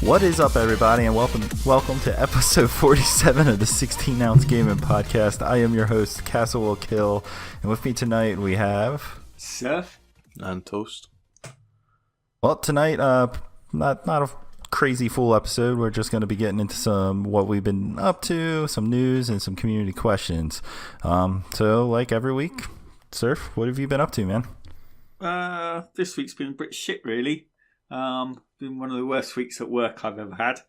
What is up, everybody, and welcome to episode 47 of the 16-ounce gaming podcast. I am your host, Castle Will Kill, and with me tonight we have Surf and Toast. Well, tonight, not a crazy full episode. We're just going to be getting into some what we've been up to, some news, and some community questions. So, like every week, Surf, what have you been up to, man? This week's been a bit shit, really. Been one of the worst weeks at work I've ever had.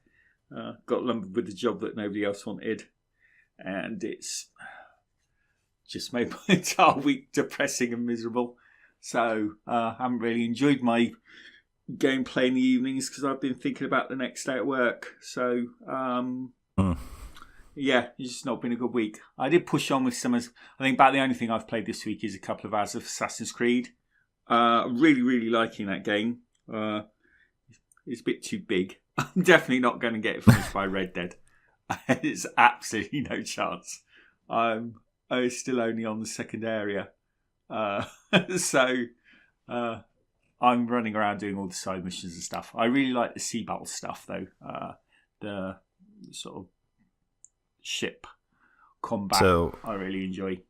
Got lumbered with a job that nobody else wanted, and it's just made my entire week depressing and miserable. So I haven't really enjoyed my gameplay in the evenings because I've been thinking about the next day at work. So yeah, it's just not been a good week. I did push on with some. I think about the only thing I've played this week is a couple of hours of Assassin's Creed. Really liking that game. It's a bit too big. I'm definitely not going to get it finished by Red Dead. There's absolutely no chance. I'm still only on the second area. So I'm running around doing all the side missions and stuff. I really like the sea battle stuff, though. The sort of ship combat I really enjoy.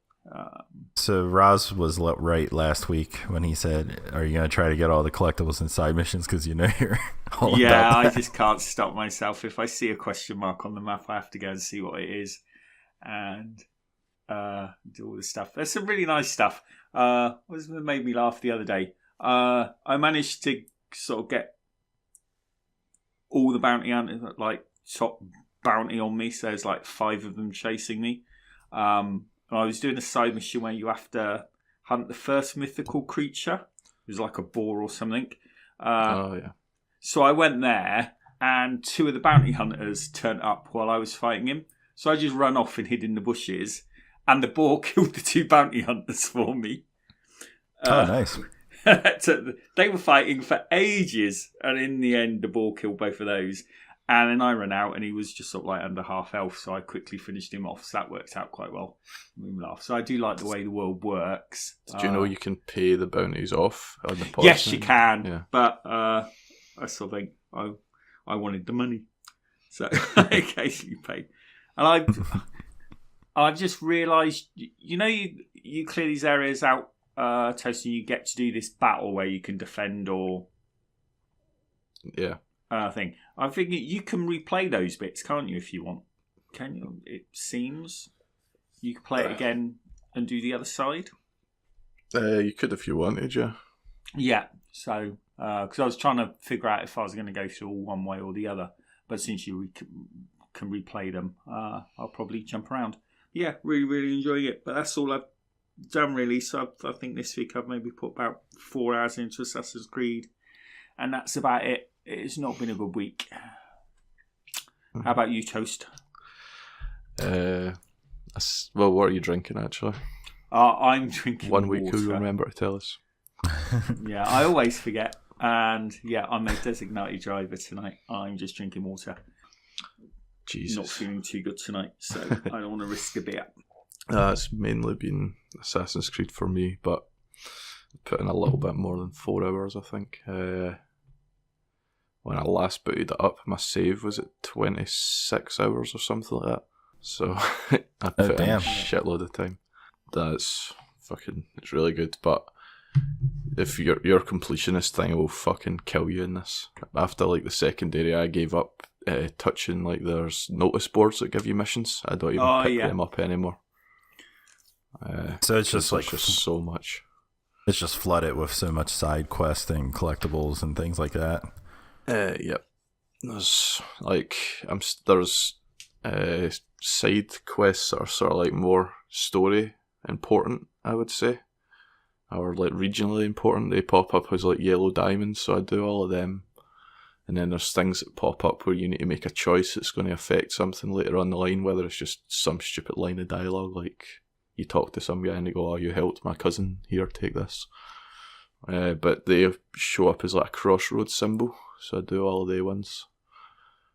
So Roz was right last week when he said, are you going to try to get all the collectibles and side missions because you know you're all about that? I just can't stop myself. If I see a question mark on the map, I have to go and see what it is and do all this stuff. There's some really nice stuff. What made me laugh the other day? I managed to sort of get all the bounty hunters, like top bounty on me, so there's like 5 of them chasing me. I was doing a side mission where you have to hunt the first mythical creature. It was like a boar or something. Yeah. So I went there, and 2 of the bounty hunters turned up while I was fighting him. So I just ran off and hid in the bushes, and the boar killed the 2 bounty hunters for me. Nice. They were fighting for ages, and in the end, the boar killed both of those. And then I ran out, and he was just sort of like under half health, so I quickly finished him off. So that worked out quite well. So I do like the way the world works. Did you know you can pay the bounties off on the pod? Yes, you can. Yeah. But I still think I wanted the money, so I occasionally pay. And I've just realised, you clear these areas out, Toast, and you get to do this battle where you can defend or thing. I'm thinking you can replay those bits, can't you, if you want? Can you? It seems you can play it again and do the other side. You could if you wanted, yeah. Yeah. So, because I was trying to figure out if I was going to go through all one way or the other, but since you can replay them, I'll probably jump around. Yeah, really enjoying it. But that's all I've done really. So I think this week I've maybe put about 4 hours into Assassin's Creed, and that's about it. It's not been a good week. How about you, Toast? Well, what are you drinking, actually? I'm drinking 1 week, water. who you remember to tell us? Yeah, I always forget. And yeah, I'm a designated driver tonight. I'm just drinking water. Jesus. Not feeling too good tonight, so I don't want to risk a beer. It's mainly been Assassin's Creed for me, but put in a little bit more than 4 hours, I think. When I last booted it up, my save was at 26 hours or something like that. So I put in a shitload of time. It's really good. But if your completionist thing will fucking kill you in this. After like the second area, I gave up touching like there's notice boards that give you missions. I don't even pick them up anymore. So it's just so much. It's just flooded with so much side questing, collectibles, and things like that. Yep. There's side quests that are sort of like more story important, I would say, or like regionally important. They pop up as like yellow diamonds, so I do all of them. And then there's things that pop up where you need to make a choice that's going to affect something later on the line, whether it's just some stupid line of dialogue, like you talk to some guy and they go, "Oh, you helped my cousin, here, take this." But they show up as like a crossroads symbol, so I do all of the ones.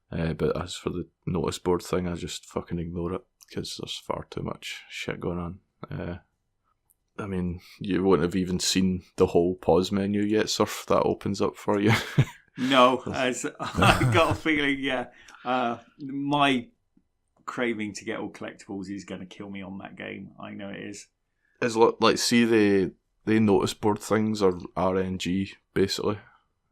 But as for the notice board thing, I just fucking ignore it because there's far too much shit going on. I mean, you won't have even seen the whole pause menu yet, Surf. That opens up for you. No, as I got a feeling, yeah, my craving to get all collectibles is going to kill me on that game. I know it is. It's like, see, the notice board things are RNG, basically.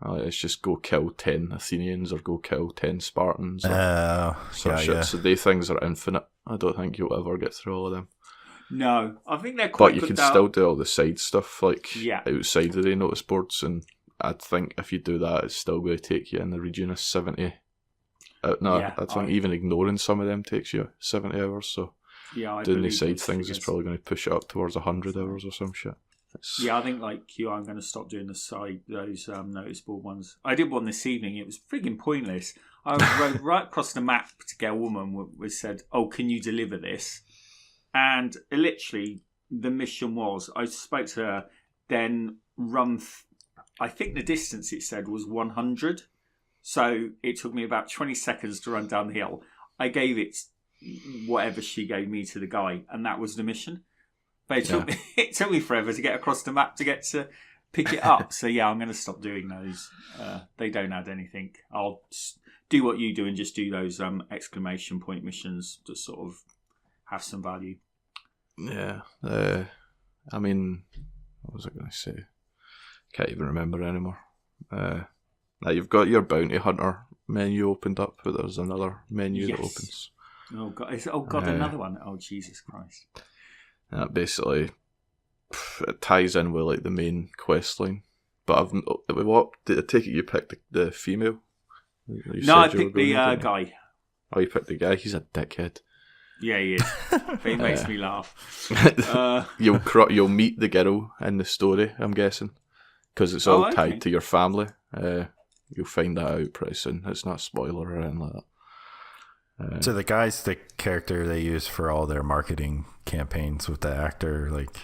It's just go kill 10 Athenians or go kill 10 Spartans or sort of shit. Yeah. So they things are infinite. I don't think you'll ever get through all of them. No, I think they're quite But you good can though. still do all the side stuff, like outside of the notice boards, and I think if you do that, it's still going to take you in the region of 70. I think even ignoring some of them takes you 70 hours, so doing the side things is probably going to push it up towards 100 hours or some shit. Yeah, I think like you, I'm going to stop doing those notice board ones. I did one this evening. It was frigging pointless. I rode right across the map to get a woman who said, "Oh, can you deliver this?" And literally, the mission was I spoke to her, then run. I think the distance it said was 100, so it took me about 20 seconds to run down the hill. I gave it whatever she gave me to the guy, and that was the mission. But it took me forever to get across the map to get to pick it up. So yeah, I'm going to stop doing those. They don't add anything. I'll do what you do and just do those exclamation point missions to sort of have some value. Yeah. I mean, what was I going to say? Can't even remember anymore. Now you've got your bounty hunter menu opened up, but there's another menu that opens. Oh god, another one. Oh Jesus Christ. That basically it ties in with like the main quest line. But I take it you picked the female? No, I picked the guy. Oh, you picked the guy? He's a dickhead. Yeah, he is. But he makes me laugh. You'll meet the girl in the story, I'm guessing, because it's all tied to your family. You'll find that out pretty soon. It's not a spoiler or anything like that. So the guy's the character they use for all their marketing campaigns with the actor, like.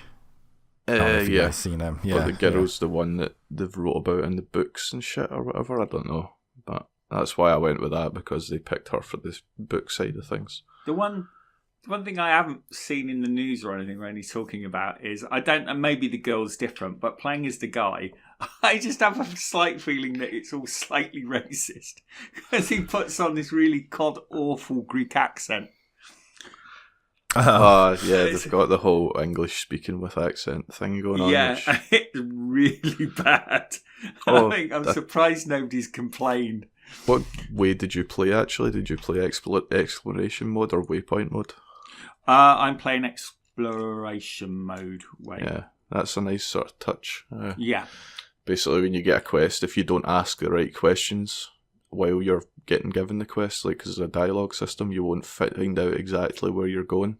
I don't know if you guys seen him. Yeah, but the girl's the one that they've wrote about in the books and shit or whatever. I don't know, but that's why I went with that, because they picked her for this book side of things. The one thing I haven't seen in the news or anything where he's talking about is, I don't, and maybe the girl's different, but playing as the guy, I just have a slight feeling that it's all slightly racist because he puts on this really awful Greek accent. They've got the whole English speaking with accent thing going on. Yeah, it's really bad. I'm surprised nobody's complained. What way did you play, actually? Did you play exploration mode or waypoint mode? I'm playing exploration mode. Yeah, that's a nice sort of touch. Yeah. Basically, when you get a quest, if you don't ask the right questions while you're getting given the quest, like because of the dialogue system, you won't find out exactly where you're going.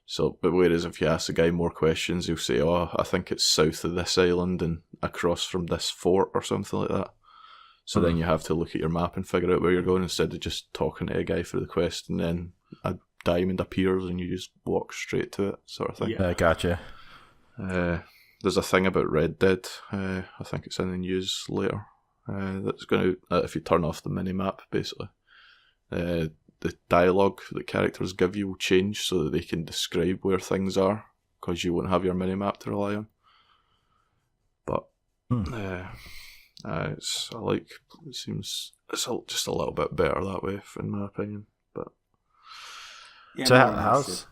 So, but whereas if you ask the guy more questions, he'll say, "Oh, I think it's south of this island and across from this fort," or something like that. So then you have to look at your map and figure out where you're going instead of just talking to a guy for the quest, and then a diamond appears and you just walk straight to it, sort of thing. Yeah, gotcha. There's a thing about Red Dead, I think it's in the news later, that's going to, if you turn off the mini-map, basically, the dialogue that characters give you will change so that they can describe where things are, because you won't have your mini-map to rely on. But it seems it's just a little bit better that way, in my opinion. But yeah, so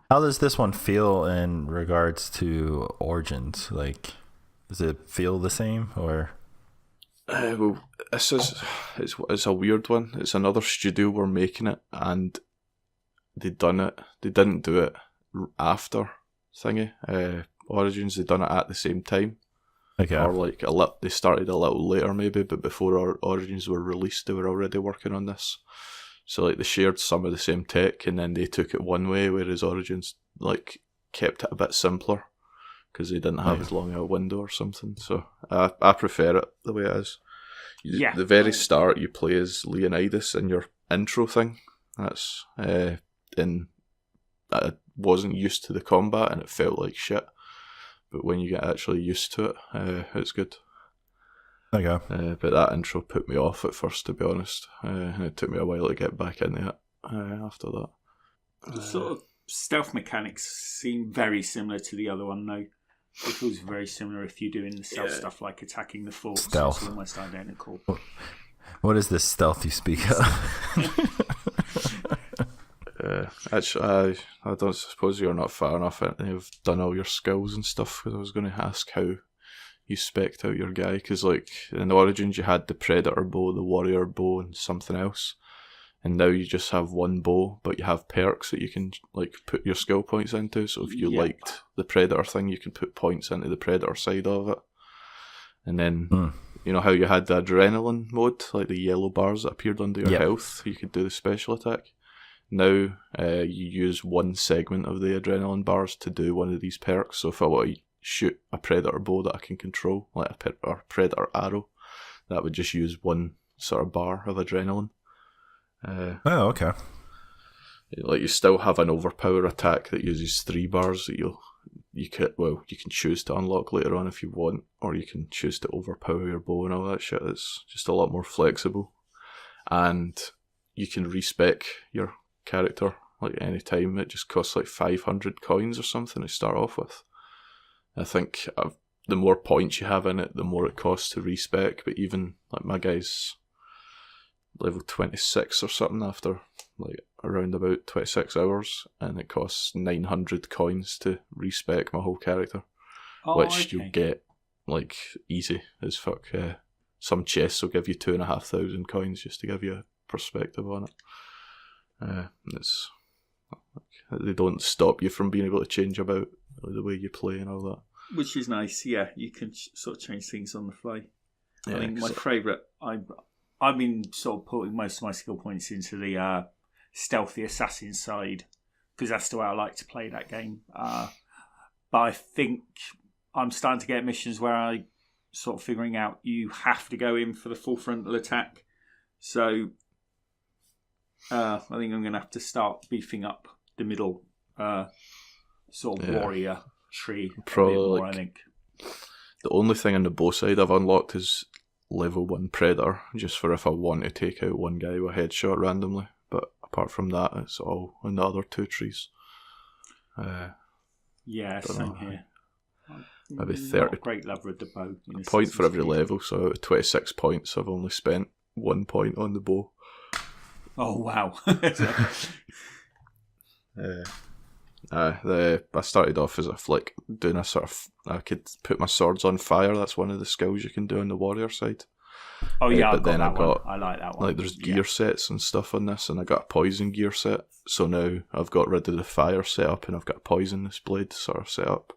how does this one feel in regards to Origins? Like, does it feel the same or? Well, it's a weird one. It's another studio were making it, and they didn't do it after thingy Origins. They done it at the same time. Okay. Or like they started a little later maybe, but before our Origins were released, they were already working on this. So like they shared some of the same tech, and then they took it one way, whereas Origins like kept it a bit simpler because they didn't have as long a window or something. So I prefer it the way it is. Yeah. The very start, you play as Leonidas in your intro thing. That's I wasn't used to the combat, and it felt like shit. But when you get actually used to it, it's good. Okay. But that intro put me off at first, to be honest. And it took me a while to get back into it after that. The sort of stealth mechanics seem very similar to the other one, though. It feels very similar if you're doing the stealth stuff like attacking the forts. Stealth. It's almost identical. What is this stealth you speak of? Actually, I don't suppose you're not far enough. You've done all your skills and stuff. Because I was going to ask how you spec'd out your guy. Because like in Origins, you had the Predator bow, the Warrior bow, and something else. And now you just have one bow, but you have perks that you can like put your skill points into. So if you liked the Predator thing, you can put points into the Predator side of it. And then you know how you had the Adrenaline mode, like the yellow bars that appeared under your health. You could do the special attack. Now you use one segment of the Adrenaline bars to do one of these perks. So if I want to shoot a Predator bow that I can control, like a Predator arrow, that would just use one sort of bar of Adrenaline. Oh, okay. Like you still have an overpower attack that uses 3 bars that you can choose to unlock later on if you want, or you can choose to overpower your bow and all that shit. It's just a lot more flexible, and you can respec your character like any time. It just costs like 500 coins or something to start off with. I think the more points you have in it, the more it costs to respec. But even like my guy's level 26 or something after like around about 26 hours, and it costs 900 coins to respec my whole character, which you'll get like easy as fuck. Some chests will give you 2,500 coins just to give you a perspective on it. They don't stop you from being able to change about the way you play and all that, which is nice. Yeah, you can sort of change things on the fly. Yeah, I think my favourite. I've been sort of putting most of my skill points into the stealthy assassin side because that's the way I like to play that game. But I think I'm starting to get missions where I sort of figuring out you have to go in for the full frontal attack. So I think I'm going to have to start beefing up the middle sort of warrior tree probably a bit more, like, I think. The only thing on the bow side I've unlocked is level 1 Predator, just for if I want to take out one guy with a headshot randomly. But apart from that, it's all in the other 2 trees. Same here. Maybe Not 30 a great lover of the bow. a point for every level, so out of 26 points I've only spent 1 point on the bow. Oh wow. I started off as doing a sort of, I could put my swords on fire. That's one of the skills you can do on the warrior side. Oh yeah, but then I got I like that one. like there's gear sets and stuff on this, and I got a poison gear set. So now I've got rid of the fire setup and I've got a poisonous blade sort of setup,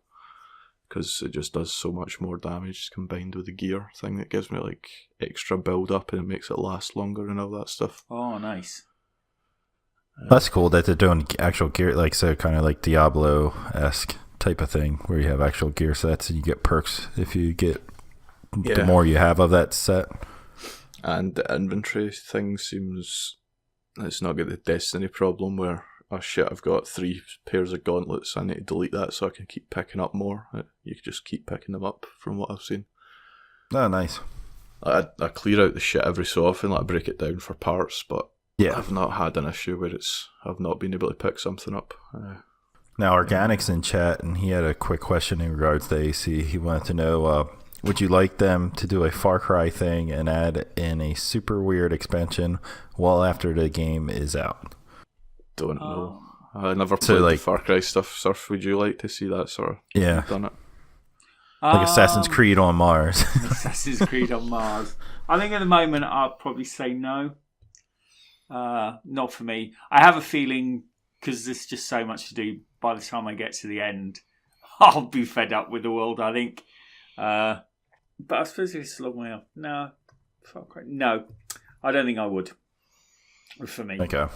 because it just does so much more damage combined with the gear thing that gives me like extra build up and it makes it last longer and all that stuff. Oh, nice. That's cool that they're doing actual gear, like so kind of like Diablo-esque type of thing, where you have actual gear sets and you get perks if you get the more you have of that set. And the inventory thing seems, it's not got the Destiny problem where, oh shit, I've got 3 pairs of gauntlets, I need to delete that so I can keep picking up more. You can just keep picking them up from what I've seen. Oh, nice. I clear out the shit every so often, like I break it down for parts, but I've not had an issue where I've not been able to pick something up. Now, Organic's in chat, and he had a quick question in regards to AC. He wanted to know, would you like them to do a Far Cry thing and add in a super weird expansion well after the game is out? Don't know. I never played the Far Cry stuff. Surf, would you like to see that sort of done it? Like Assassin's Creed on Mars. Assassin's Creed on Mars. I think at the moment I'd probably say no. Not for me. I have a feeling, because there's just so much to do, by the time I get to the end, I'll be fed up with the world, I think. But I suppose it's a long way off. No. No. I don't think I would. For me. Okay.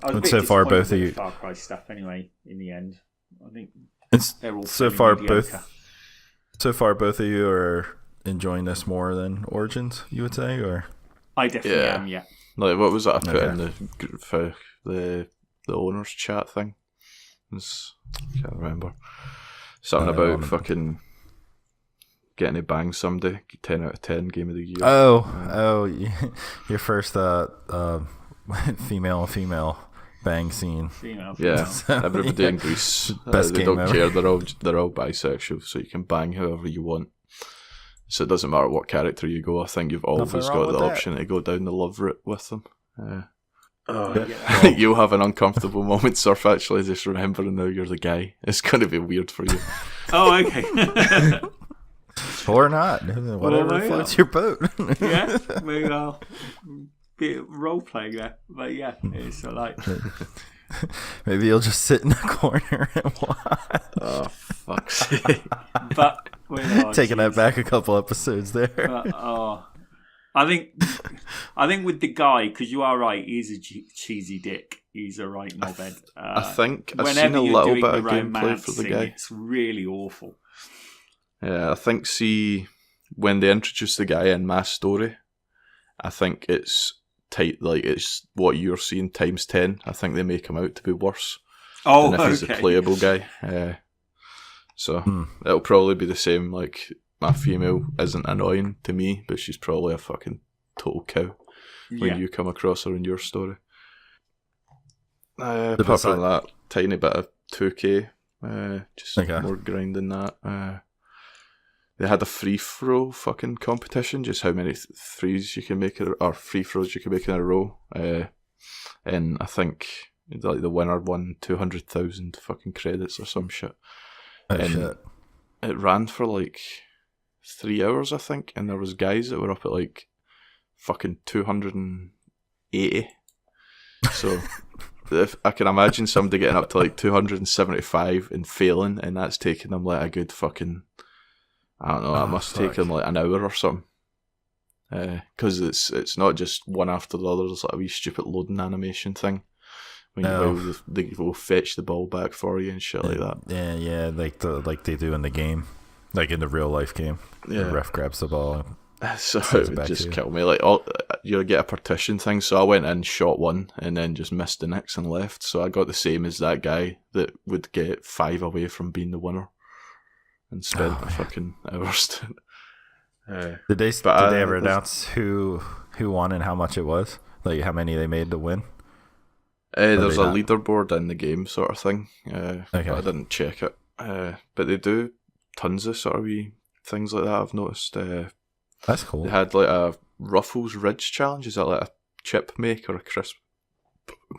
I was a bit so far, disappointed both of with you. the Far Cry stuff anyway, in the end. I think they're all so pretty far mediocre. both of you are enjoying this more than Origins, you would say, or? I definitely am, yeah. Like, what was that I put in the group for the owners chat thing? I can't remember. Something about fucking getting to bang somebody. 10 out of 10 game of the year. Your first female bang scene. Female. Yeah, everybody in Greece, Best they game don't ever. care. They're all bisexual, so you can bang whoever you want. So it doesn't matter what character you go. I think you've always Nothing wrong got with the that. option to go down the love route with them. Yeah. You'll have an uncomfortable moment, Surf, actually, just remembering now you're the guy. It's going to be weird for you. Oh, okay. Or not. Whatever maybe floats not. your boat. Yeah, maybe I'll be role playing there. But yeah, it's like Maybe you'll just sit in a corner and watch. Oh, fuck's sake. but Taking that back a couple episodes there. But, I think with the guy, because you are right, he's a cheesy dick. He's a right knobhead. I think I've whenever seen a you're little doing bit the of gameplay for the romancing, guy. it's really awful. Yeah, I think, when they introduce the guy in Mass Story, I think it's tight, like it's what you're seeing times 10. I think they make him out to be worse Oh, than if he's a okay. playable guy. So it'll probably be the same. Like, my female isn't annoying to me, but she's probably a fucking total cow when Yeah. you come across her in your story. The Apart from beside- that, tiny bit of 2K, just Okay. more grind than that. They had a free throw fucking competition, just how many threes you can make, or free throws you can make in a row. And I think like the winner won 200,000 fucking credits or some shit. Oh, and shit. it ran for like 3 hours, I think, and there was guys that were up at like fucking 280. So if I can imagine somebody getting up to like 275 and failing, and that's taking them like a good fucking, I don't know, that must take them like an hour or something. Because it's not just one after the other. There's like a wee stupid loading animation thing when they will fetch the ball back for you and shit like that. Yeah, like they do in the game, like in the real life game. Yeah. The ref grabs the ball. So Sends it it would back to just you. kill me. Like, you get a partition thing. So I went in, shot one, and then just missed the next and left. So I got the same as that guy that would get 5 away from being the winner, and spent fucking hours. Did they ever announce who won and how much it was? Like how many they made to win? There's they a not? leaderboard in the game, sort of thing. Okay. But I didn't check it. But they do tons of sort of wee things like that. I've noticed. That's cool. They had like a Ruffles Ridge challenge. Is that like a chip make or a crisp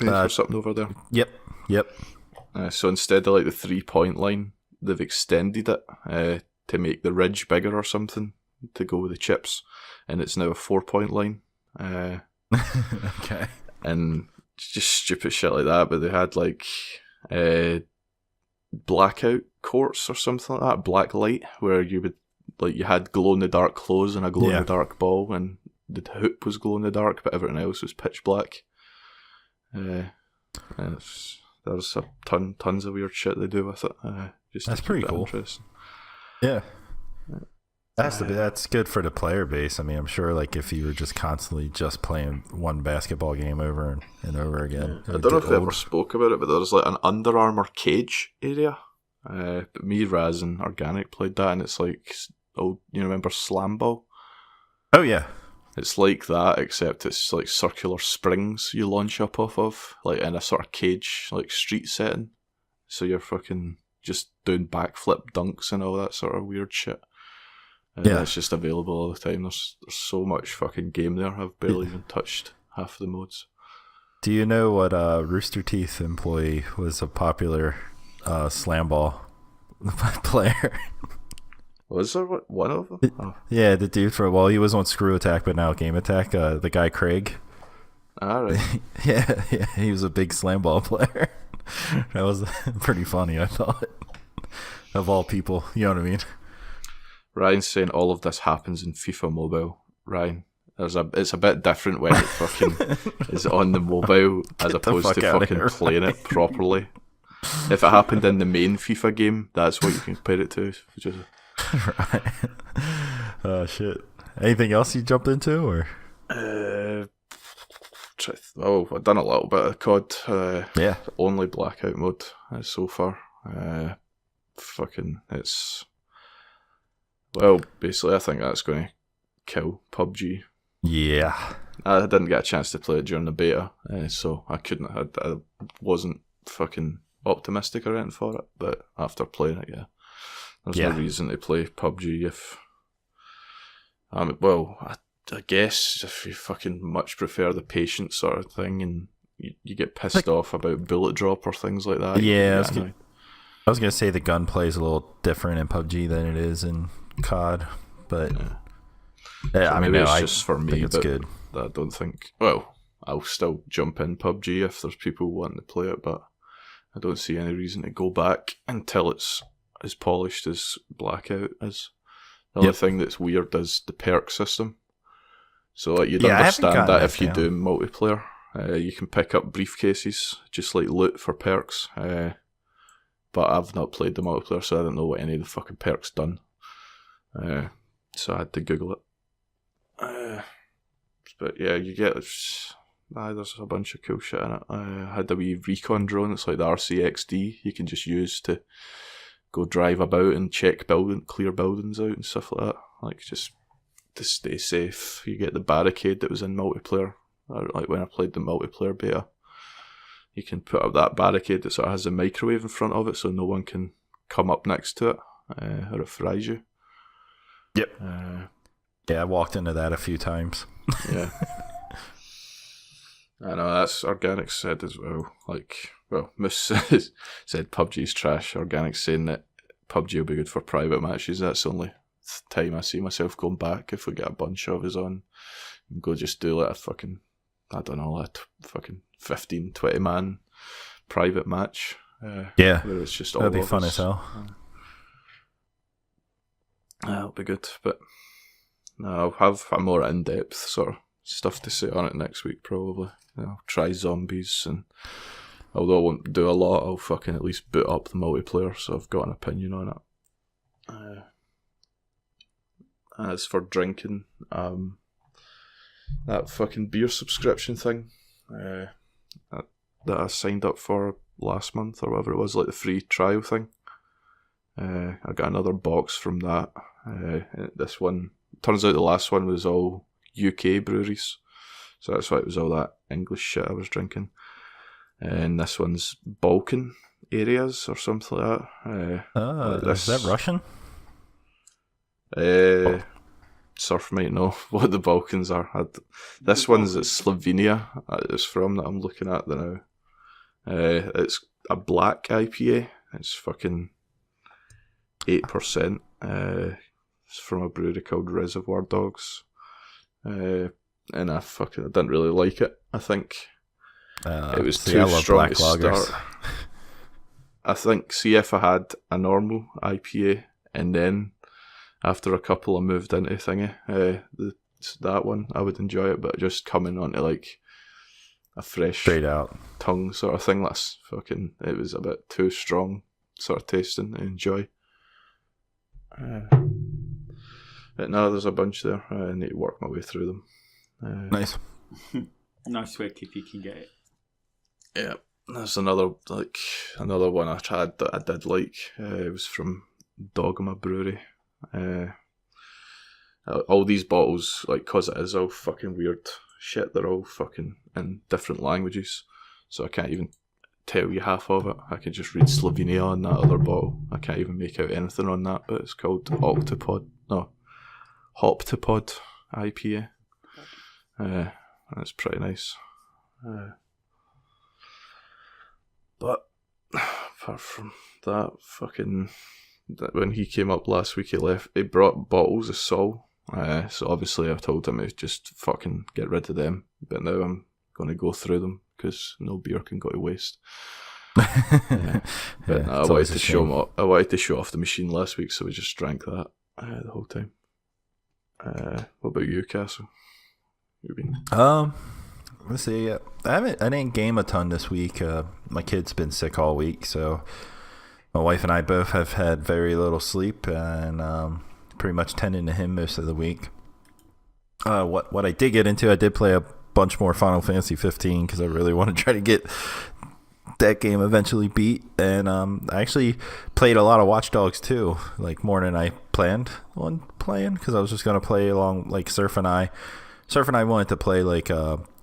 make or something over there? Yep. So instead of like the 3-point line, they've extended it to make the ridge bigger or something to go with the chips, and it's now a 4-point line. Okay. And just stupid shit like that. But they had like blackout courts or something like that, black light, where you would like you had glow in the dark clothes and a glow in the dark ball, and the hoop was glow in the dark, but everything else was pitch black. And there's tons of weird shit they do with it. Just That's to keep pretty it cool. interesting. Yeah. That's good for the player base. I mean, I'm sure like if you were just constantly just playing one basketball game over and over again. I don't know if they ever spoke about it, but there's like an Under Armour cage area. But me, Raz, and Organic played that, and it's like old. You remember Slam Ball? Oh yeah. It's like that, except it's like circular springs you launch up off of, like in a sort of cage, like street setting. So you're fucking just doing backflip dunks and all that sort of weird shit. And it's just available all the time. There's so much fucking game there. I've barely even touched half the modes. Do you know what Rooster Teeth employee was a popular slam ball player? Was there one of them? Oh. Yeah, the dude he was on Screw Attack, but now Game Attack. The guy Craig. Alright. Yeah, he was a big slam ball player. That was pretty funny, I thought. Of all people, you know what I mean? Ryan's saying all of this happens in FIFA Mobile. Ryan, it's a bit different when it fucking is on the mobile as opposed to fuck outta fucking here, playing it properly. If it happened in the main FIFA game, that's what you can compare it to. Which is Right. Oh shit. Anything else you jumped into, or? I've done a little bit of COD. Yeah. Only blackout mode so far. It's basically I think that's going to kill PUBG. Yeah. I didn't get a chance to play it during the beta, so I wasn't fucking optimistic or anything for it. But after playing it, there's no reason to play PUBG if. I guess if you fucking much prefer the patient sort of thing, and you get pissed off about bullet drop or things like that. Yeah, I was gonna say the gunplay is a little different in PUBG than it is in COD, but I mean, it's just for me. It's good. I don't think. Well, I'll still jump in PUBG if there's people wanting to play it, but I don't see any reason to go back until it's as polished as Blackout is. The only thing that's weird is the perk system. So like you'd understand that if you do multiplayer, you can pick up briefcases, just like loot for perks. But I've not played the multiplayer, so I don't know what any of the fucking perks done. So I had to Google it. But yeah, you get there's a bunch of cool shit in it. I had a wee recon drone. It's like the RCXD. You can just use to go drive about and check clear buildings out and stuff like that. Like just to stay safe. You get the barricade that was in multiplayer. Like when I played the multiplayer beta, you can put up that barricade that sort of has a microwave in front of it, so no one can come up next to it or it fries you. Yep. I walked into that a few times. Yeah. I know, that's Organic said as well. Like, well, Moose said PUBG's trash. Organic saying that PUBG will be good for private matches. That's the only time I see myself going back if we get a bunch of us on. And go just do like a fucking, I don't know, like a fucking 15, 20 man private match. Where it's just all that'd be fun as hell. That'll be good, but no, I'll have a more in-depth sort of stuff to say on it next week probably. I'll try zombies, and although I won't do a lot, I'll fucking at least boot up the multiplayer, so I've got an opinion on it. As for drinking, that fucking beer subscription thing that I signed up for last month or whatever it was, like the free trial thing, I got another box from that. This one, turns out the last one was all UK breweries, so that's why it was all that English shit I was drinking. And this one's Balkan areas or something like that. Is that Russian? Surf might know what the Balkans are. This one's at Slovenia. It's from that I'm looking at now. It's a black IPA. It's fucking 8%. It's from a brewery called Reservoir Dogs. And I didn't really like it. I think it was too strong to start. I think, see if I had a normal IPA and then after a couple I moved into thingy, that one, I would enjoy it, but just coming onto like a fresh straight out tongue sort of thing, it was a bit too strong sort of tasting to enjoy. But no, there's a bunch there. I need to work my way through them. Nice. Nice work if you can get it. Yeah, there's another one I tried that I did like. It was from Dogma Brewery. All these bottles, like, cause it is all fucking weird shit, they're all fucking in different languages, so I can't even tell you half of it. I can just read Slovenia on that other bottle. I can't even make out anything on that, but it's called Hoptopod IPA. That's pretty nice. But apart from that, when he came up last week, he brought bottles of Sol. So obviously I've told him to just fucking get rid of them. But now I'm going to go through them because no beer can go to waste. But I wanted to show him. I wanted to show off the machine last week, so we just drank that the whole time. What about you, Castle? You've been... Let's see. I didn't game a ton this week. My kid's been sick all week, so my wife and I both have had very little sleep, and pretty much tending to him most of the week. What I did get into, I did play a bunch more Final Fantasy 15 because I really want to try to get that game eventually beat, and I actually played a lot of Watch Dogs 2, like more than I planned on playing, because I was just going to play along like Surf and I. Surf and I wanted to play like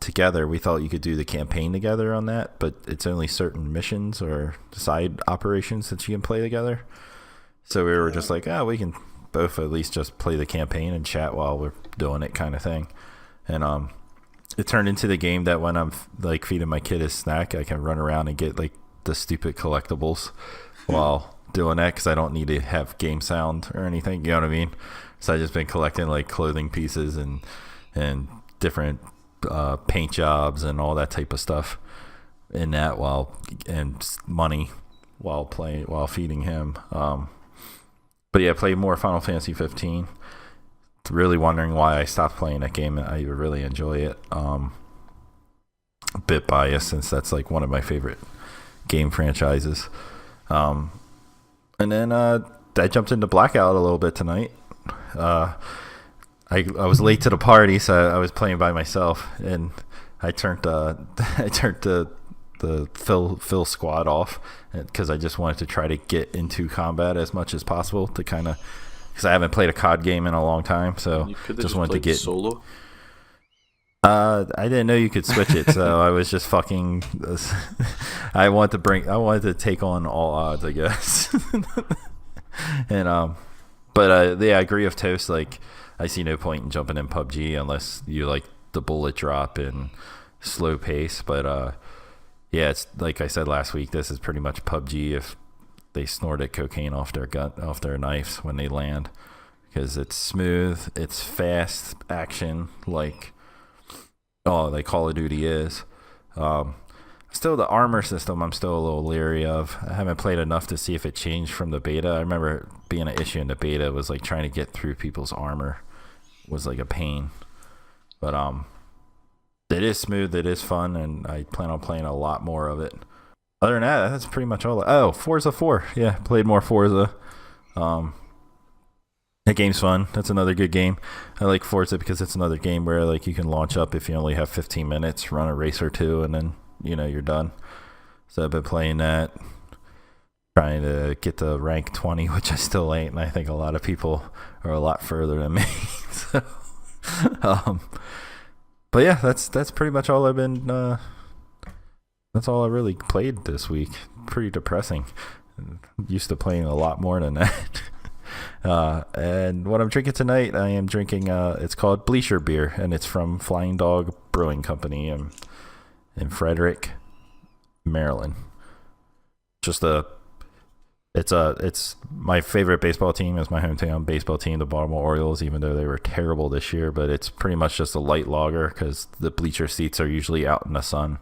together. We thought you could do the campaign together on that, but it's only certain missions or side operations that you can play together. So we were just like, we can both at least just play the campaign and chat while we're doing it, kind of thing. And it turned into the game that when I'm like feeding my kid a snack, I can run around and get like the stupid collectibles while doing that, because I don't need to have game sound or anything. You know what I mean? So I just been collecting like clothing pieces and different paint jobs and all that type of stuff in that and money while feeding him. But yeah, played more Final Fantasy 15. Really wondering why I stopped playing that game. I really enjoy it. A bit biased since that's like one of my favorite game franchises. And then I jumped into Blackout a little bit tonight. I was late to the party, so I was playing by myself, and I turned the Phil squad off because I just wanted to try to get into combat as much as possible to kind of, because I haven't played a COD game in a long time, so just wanted to get solo. I didn't know you could switch it, so I was just fucking. I wanted to take on all odds, I guess. And I agree with Toast. Like, I see no point in jumping in PUBG unless you like the bullet drop and slow pace. But yeah, it's like I said last week. This is pretty much PUBG if they snorted cocaine off their knives when they land, because it's smooth, it's fast action like Call of Duty is. Still, the armor system I'm still a little leery of. I haven't played enough to see if it changed from the beta. I remember being an issue in the beta was like trying to get through people's armor was like a pain. But it is smooth, it is fun, and I plan on playing a lot more of it. Other than that, that's pretty much all. Forza 4. Yeah, played more Forza. That game's fun. That's another good game. I like Forza because it's another game where like you can launch up if you only have 15 minutes, run a race or two, and then you're done. So I've been playing that, trying to get to rank 20, which I still ain't, and I think a lot of people are a lot further than me. So, but yeah, that's pretty much all I've been. That's all I really played this week. Pretty depressing. Used to playing a lot more than that. And what I'm drinking tonight, I am drinking. It's called Bleacher Beer, and it's from Flying Dog Brewing Company in Frederick, Maryland. It's my favorite baseball team. Is my hometown baseball team, the Baltimore Orioles, even though they were terrible this year. But it's pretty much just a light lager because the bleacher seats are usually out in the sun.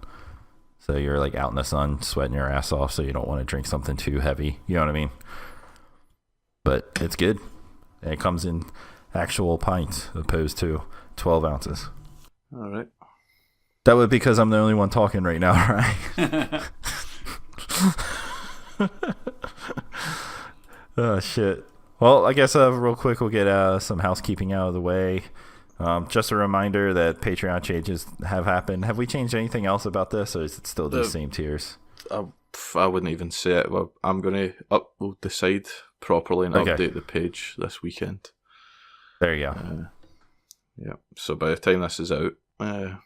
So you're like out in the sun, sweating your ass off, so you don't want to drink something too heavy. You know what I mean? But it's good. And it comes in actual pints opposed to 12 ounces. All right. That would be because I'm the only one talking right now, right? Oh, shit. Well, I guess real quick we'll get some housekeeping out of the way. Just a reminder that Patreon changes have happened. Have we changed anything else about this, or is it still the same tiers? I wouldn't even say it. Well, I'm going to we'll decide properly and update the page this weekend. There you go. Yeah. So by the time this is out, the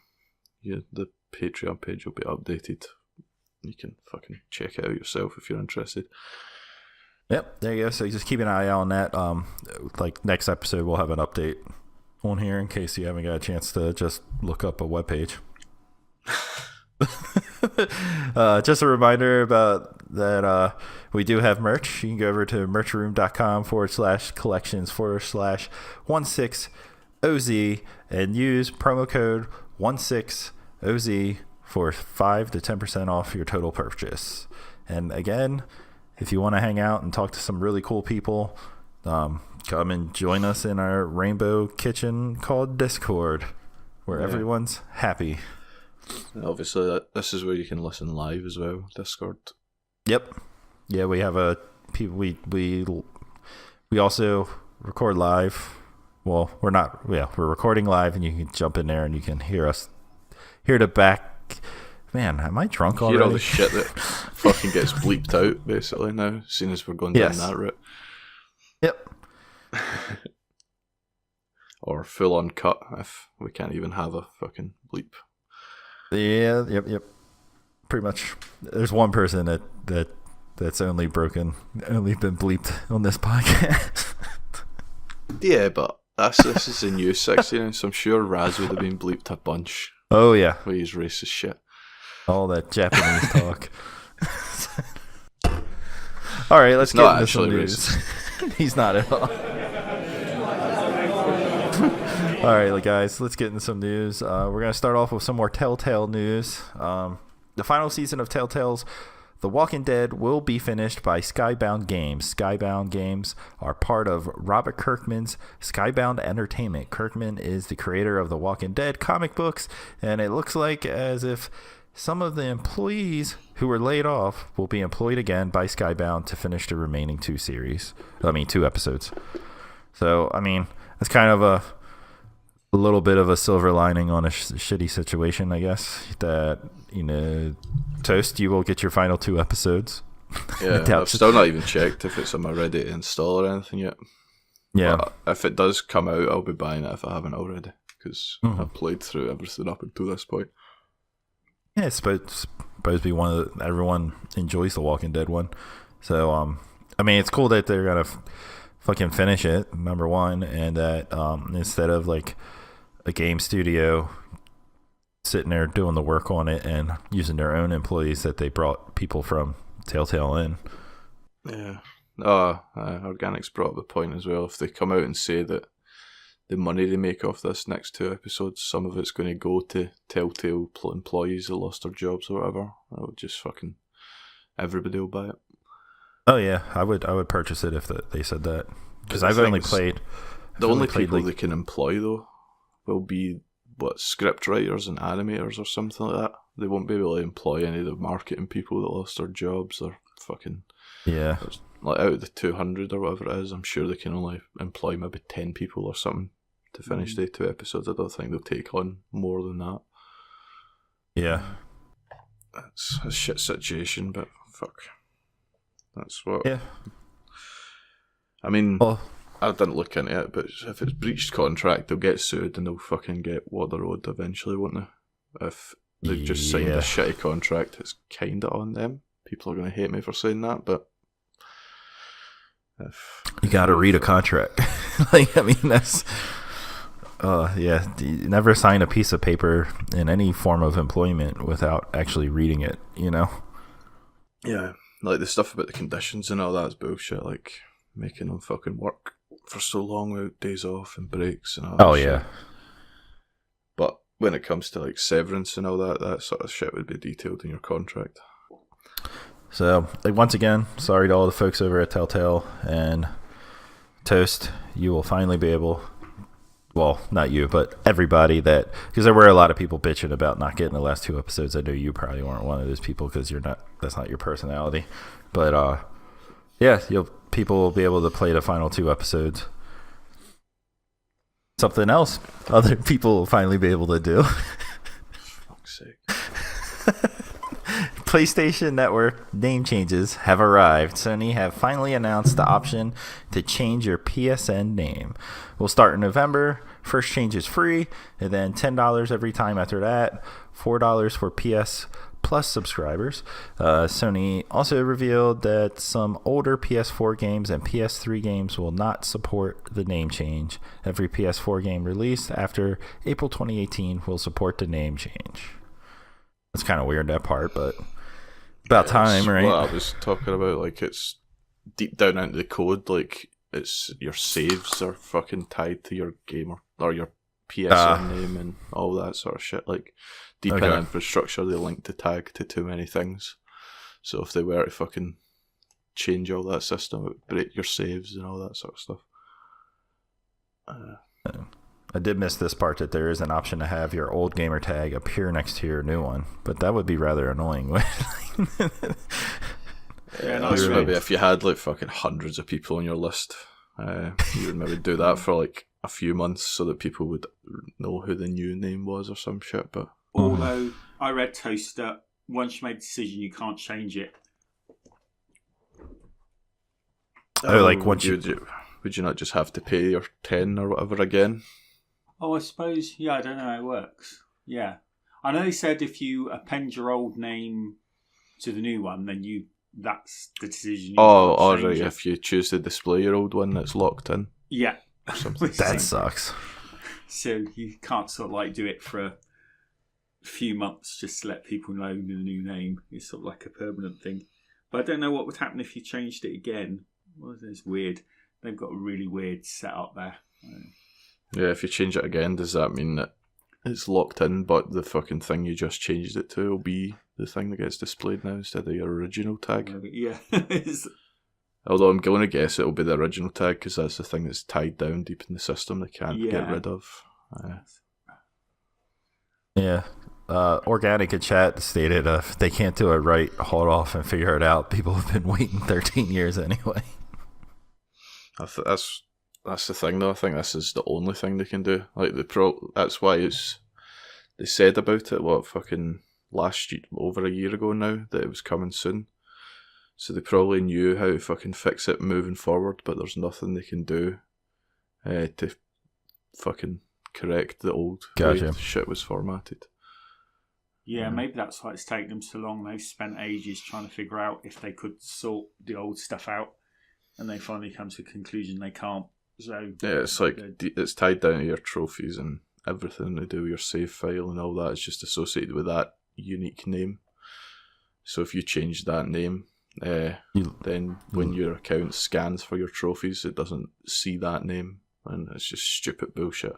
Patreon page will be updated. You can fucking check it out yourself if you're interested. Yep, there you go. So just keep an eye out on that. Like next episode, we'll have an update on here in case you haven't got a chance to just look up a webpage. Just a reminder about that we do have merch. You can go over to merchroom.com/collections/16OZ and use promo code 16OZ for 5 to 10% off your total purchase. And again, if you want to hang out and talk to some really cool people, come and join us in our rainbow kitchen called Discord, where everyone's happy. And obviously, this is where you can listen live as well. Discord. Yep. Yeah, we have we also record live. Well, we're not. Yeah, we're recording live, and you can jump in there and you can hear the back. Man, am I drunk already? Hear all the shit that fucking gets bleeped out, basically, now, seeing as we're going down that route. Yep. or full on cut if we can't even have a fucking bleep. Yeah, yep. Pretty much. There's one person that's only been bleeped on this podcast. Yeah, but this is a new 16, so I'm sure Raz would have been bleeped a bunch. Oh yeah, with his racist shit. All that Japanese talk. All right, let's get into some news. He's not at all. All right, guys, let's get into some news. We're going to start off with some more Telltale news. The final season of Telltale's The Walking Dead will be finished by Skybound Games. Skybound Games are part of Robert Kirkman's Skybound Entertainment. Kirkman is the creator of The Walking Dead comic books, and it looks like as if some of the employees who were laid off will be employed again by Skybound to finish the remaining 2 episodes. So, it's kind of a little bit of a silver lining on a shitty situation, I guess. That, Toast, you will get your final 2 episodes. Yeah, I've still not even checked if it's on my ready to install or anything yet. Yeah. But if it does come out, I'll be buying it if I haven't already, because I've played through everything up until this point. Yeah, it's supposed to be one of everyone enjoys the Walking Dead one. So, it's cool that they're going to fucking finish it, number one, and that instead of like a game studio sitting there doing the work on it and using their own employees, that they brought people from Telltale in. Yeah. Organics brought up the point as well. If they come out and say that the money they make off this next 2 episodes, some of it's going to go to Telltale employees that lost their jobs or whatever, I would just fucking everybody will buy it. Oh yeah, I would purchase it if they said that, because I've only played. The only people they can employ though will be script writers and animators or something like that. They won't be able to employ any of the marketing people that lost their jobs or fucking like out of the 200 or whatever it is. I'm sure they can only employ maybe 10 people or something to finish the 2 episodes. I don't think they'll take on more than that. Yeah, that's a shit situation, but fuck. That's what. Yeah. I didn't look into it, but if it's breached contract, they'll get sued and they'll fucking get what they're owed eventually, won't they? If they've just signed a shitty contract, it's kind of on them. People are going to hate me for saying that, but you got to read a contract. That's. You never sign a piece of paper in any form of employment without actually reading it, Yeah, like the stuff about the conditions and all that is bullshit, like making them fucking work for so long without days off and breaks and all that shit. Yeah. But when it comes to like severance and all that sort of shit would be detailed in your contract. So, once again, sorry to all the folks over at Telltale, and Toast, you will finally be able... Well, not you, but everybody because there were a lot of people bitching about not getting the last 2 episodes. I know you probably weren't one of those people because that's not your personality. But, people will be able to play the final 2 episodes. Something else other people will finally be able to do. Fuck's sake. PlayStation Network name changes have arrived. Sony have finally announced the option to change your PSN name. We'll start in November. First change is free, and then $10 every time after that. $4 for PS Plus subscribers. Sony also revealed that some older PS4 games and PS3 games will not support the name change. Every PS4 game released after April 2018 will support the name change. That's kind of weird, that part, but about time, right? What I was talking about, like, it's deep down into the code, like, it's your saves are fucking tied to your game or your PSN name and all that sort of shit. Like, deep in infrastructure, they link the tag to too many things. So if they were to fucking change all that system, it would break your saves and all that sort of stuff. I did miss this part, that there is an option to have your old gamer tag appear next to your new one, but that would be rather annoying. Maybe if you had like fucking hundreds of people on your list, you would maybe do that for like a few months so that people would know who the new name was or some shit. But although I read Toaster, once you make a decision, you can't change it. Like once would you not just have to pay your 10 or whatever again? Oh, I suppose. Yeah, I don't know how it works. Yeah, I know they said if you append your old name to the new one, then that's the decision. You Oh, can't alright. change it. If you choose to display your old one, that's locked in. Yeah, Or something. That sucks. So you can't sort of like do it for a few months just to let people know the new name. It's sort of like a permanent thing. But I don't know what would happen if you changed it again. Well, it's weird. They've got a really weird setup there. Yeah, if you change it again, does that mean that it's locked in, but the fucking thing you just changed it to will be the thing that gets displayed now instead of your original tag? Yeah. Although I'm going to guess it'll be the original tag because that's the thing that's tied down deep in the system they can't get rid of. Yeah. Organic in chat stated if they can't do it right, hold off and figure it out. People have been waiting 13 years anyway. That's the thing though. I think this is the only thing they can do. Like that's why they said about it fucking last year, over a year ago now, that it was coming soon. So they probably knew how to fucking fix it moving forward, but there's nothing they can do to fucking correct the old way the shit was formatted. Yeah, maybe that's why it's taken them so long. They've spent ages trying to figure out if they could sort the old stuff out, and they finally come to a conclusion they can't. So yeah, it's like it's tied down to your trophies and everything to do with your save file and all that. It's just associated with that unique name. So if you change that name, then when your account scans for your trophies, it doesn't see that name, and it's just stupid bullshit.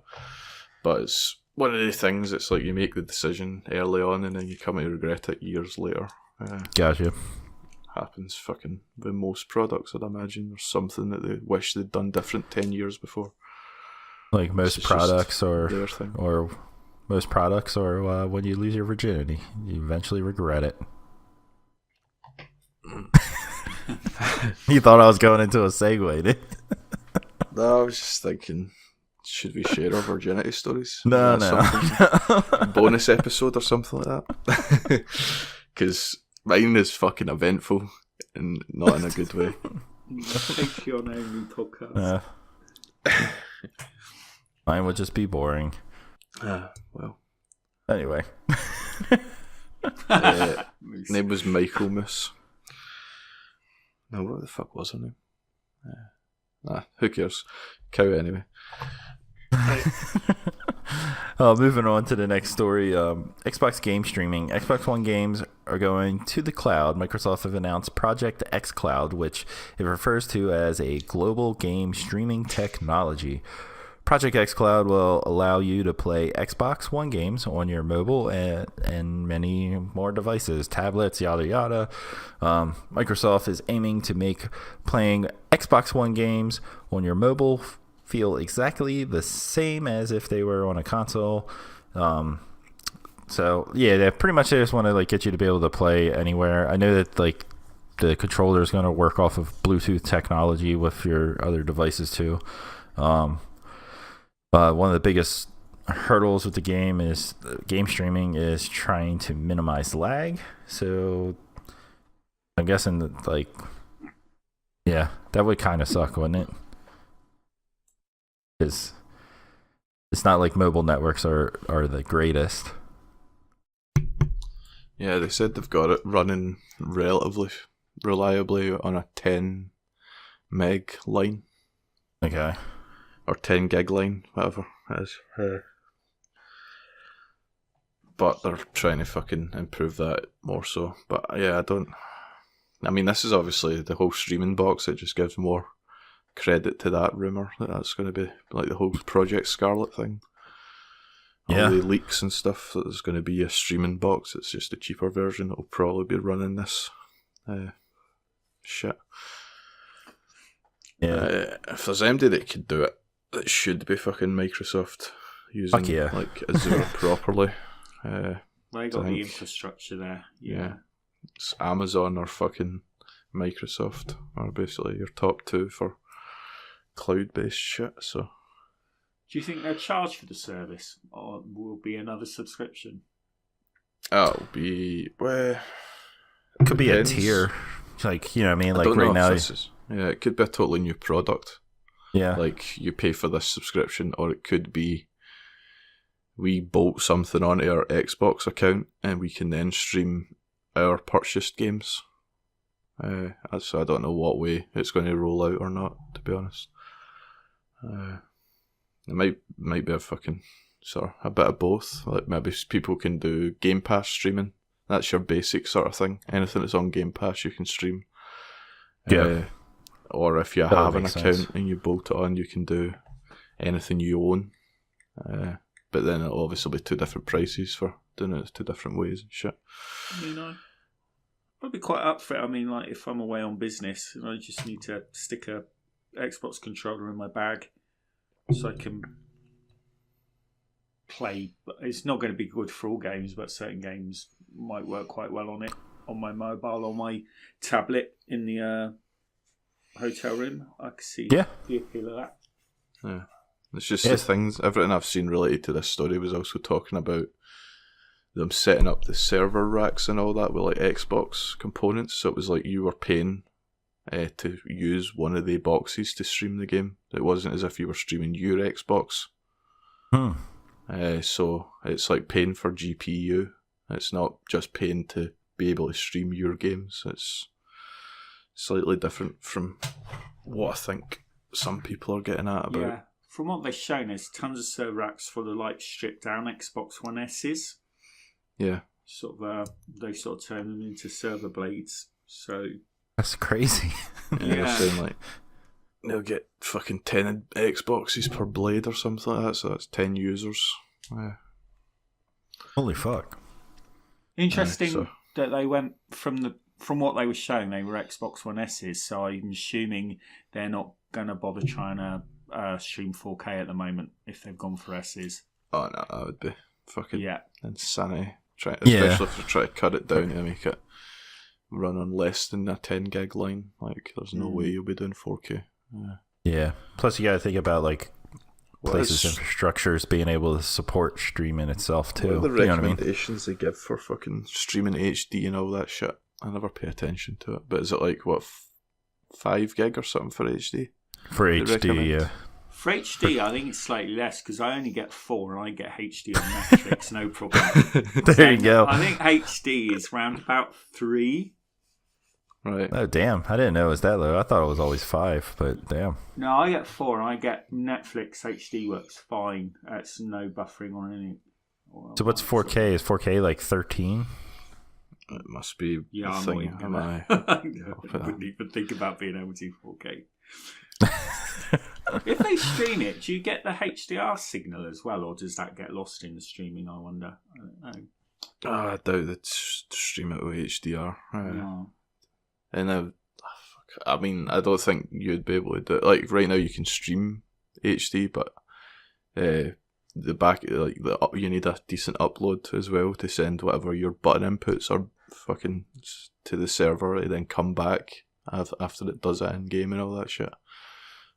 But it's one of the things. It's like you make the decision early on, and then you come to regret it years later. Gotcha. Happens fucking with most products, I'd imagine. There's something that they wish they'd done different 10 years before. Like most products, or most products, or when you lose your virginity, you eventually regret it. You thought I was going into a segue, did? No, I was just thinking, should we share our virginity stories? No. Bonus episode or something like that? Because mine is fucking eventful and not in a good way. Patreon only podcast. Mine would just be boring. Well. Anyway. Name was Michael Moose. No, what the fuck was her name? Who cares? Cow anyway. Moving on to the next story. Xbox game streaming. Xbox One games are going to the cloud. Microsoft have announced Project X Cloud, which it refers to as a global game streaming technology. Project X Cloud will allow you to play Xbox One games on your mobile and many more devices, tablets, yada yada. Microsoft is aiming to make playing Xbox One games on your mobile feel exactly the same as if they were on a console. So yeah, they pretty much just want to like get you to be able to play anywhere. I know that like the controller is going to work off of Bluetooth technology with your other devices too. One of the biggest hurdles with the game streaming is trying to minimize lag. So I'm guessing that like, yeah, that would kind of suck, wouldn't it? Because it's not like mobile networks are the greatest. Yeah, they said they've got it running relatively reliably on a 10 meg line. Okay. Or 10 gig line, whatever it is. But they're trying to fucking improve that more so. But yeah, I mean, this is obviously the whole streaming box. It just gives more credit to that rumour that's going to be like the whole Project Scarlet thing. Yeah. All the leaks and stuff, that there's going to be a streaming box. It's just a cheaper version. It'll probably be running this shit. Yeah. If there's anybody that could do it, it should be fucking Microsoft using like Azure properly. They got the infrastructure there. Yeah. It's Amazon or fucking Microsoft are basically your top two for cloud-based shit. So, do you think they'll charge for the service, or will be another subscription? It'll be it could be a tier, like you know what I mean. Like right now, it could be a totally new product. Yeah, like you pay for this subscription, or it could be we bolt something onto our Xbox account and we can then stream our purchased games. So I don't know what way it's going to roll out or not, to be honest. It might be a fucking sort of a bit of both. Like maybe people can do Game Pass streaming. That's your basic sort of thing. Anything that's on Game Pass you can stream. Yeah. Or if you have an account and you bolt it on, you can do anything you own. But then it'll obviously be 2 different prices for doing it 2 different ways and shit. I mean, I'd be quite up for it. I mean, like, if I'm away on business, I just need to stick a Xbox controller in my bag so I can play. But it's not going to be good for all games, but certain games might work quite well on it, on my mobile, on my tablet in the hotel room. I can see the appeal of that. Yeah. It's just the things, everything I've seen related to this story was also talking about them setting up the server racks and all that with like Xbox components. So it was like you were paying to use one of the boxes to stream the game. It wasn't as if you were streaming your Xbox. So it's like paying for GPU. It's not just paying to be able to stream your games. It's slightly different from what I think some people are getting at about. Yeah. From what they've shown, there's tons of server racks full of like stripped down Xbox One S's. Yeah. Sort of, they sort of turn them into server blades. So that's crazy. Yeah. They're saying like they'll get fucking 10 Xboxes per blade or something like that. So that's 10 users. Yeah. Holy fuck! Interesting that they went from what they were showing, they were Xbox One S's. So I'm assuming they're not going to bother trying to stream 4K at the moment if they've gone for S's. Oh no, that would be fucking insanity. Especially if they try to cut it down to make it run on less than a 10 gig line. Like, there's no way you'll be doing 4K. Yeah. Plus, you got to think about like places' infrastructures being able to support streaming itself too. What are the recommendations you know what I mean? they give for fucking streaming HD and all that shit? I never pay attention to it. But is it like what 5 gig or something for HD? For HD, yeah. For HD, I think it's slightly less because I only get 4 and I get HD on Netflix, no problem. There you go. I think HD is round about 3. Right. Oh, damn. I didn't know it was that low. I thought it was always 5, but damn. No, I get 4 and I get Netflix HD works fine. It's no buffering on anything. So what's 4K? Is 4K like 13? It must be yeah, the thing. I wouldn't even think about being able to do 4K. If they stream it, do you get the HDR signal as well, or does that get lost in the streaming? I wonder. I don't know. I doubt they'd stream it with HDR. No. And I mean, I don't think you'd be able to do it. Like right now, you can stream HD, but the back, like you need a decent upload as well to send whatever your button inputs are fucking to the server, and then come back after it does it in game and all that shit.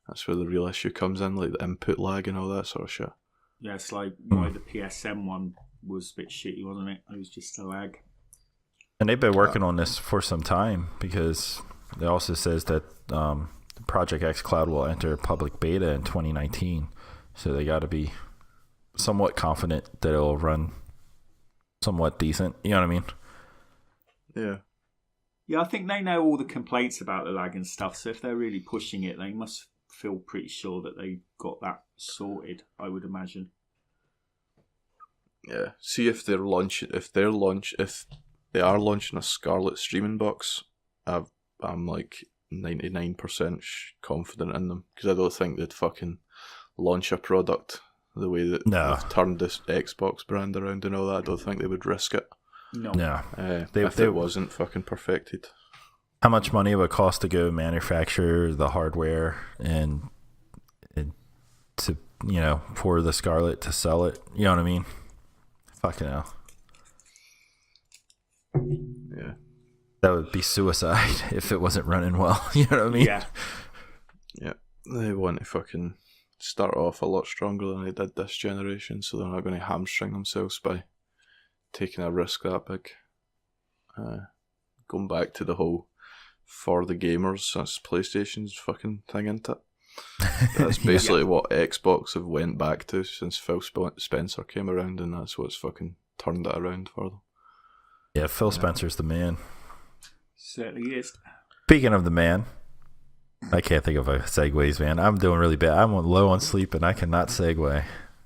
That's where the real issue comes in, like the input lag and all that sort of shit. Yeah, it's like why the PSM one was a bit shitty, wasn't it? It was just a lag. And they've been working on this for some time because it also says that Project X Cloud will enter public beta in 2019. So they got to be somewhat confident that it'll run somewhat decent. You know what I mean? Yeah. Yeah, I think they know all the complaints about the lag and stuff. So if they're really pushing it, they must feel pretty sure that they got that sorted, I would imagine. Yeah. See if they are launching a Scarlet streaming box. I'm like 99% confident in them because I don't think they'd fucking launch a product the way that they've turned this Xbox brand around and all that. I don't think they would risk it. No. If it wasn't fucking perfected. How much money it would cost to go manufacture the hardware and to, for the Scarlet to sell it? You know what I mean? Fucking hell. Yeah. That would be suicide if it wasn't running well. You know what I mean? Yeah. Yeah. They want to fucking start off a lot stronger than they did this generation, so they're not going to hamstring themselves by taking a risk that big. Going back to the whole for the gamers, that's PlayStation's fucking thing, isn't it? That's basically what Xbox have went back to since Phil Spencer came around, and that's what's fucking turned it around for them. Yeah, Phil Spencer's the man. Certainly is. Speaking of the man, I can't think of a segues, man. I'm doing really bad. I'm low on sleep, and I cannot segue.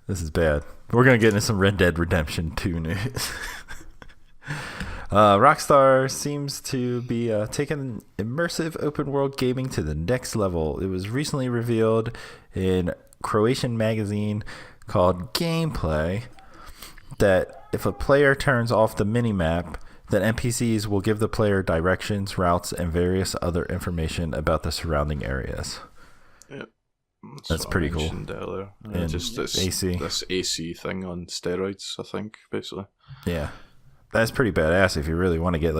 This is bad. We're going to get into some Red Dead Redemption 2 news. Rockstar seems to be taking immersive open-world gaming to the next level. It was recently revealed in Croatian magazine called Gameplay that if a player turns off the minimap, then NPCs will give the player directions, routes, and various other information about the surrounding areas. Yep. That's pretty cool. And just this AC thing on steroids, I think, basically. Yeah. That's pretty badass if you really want to get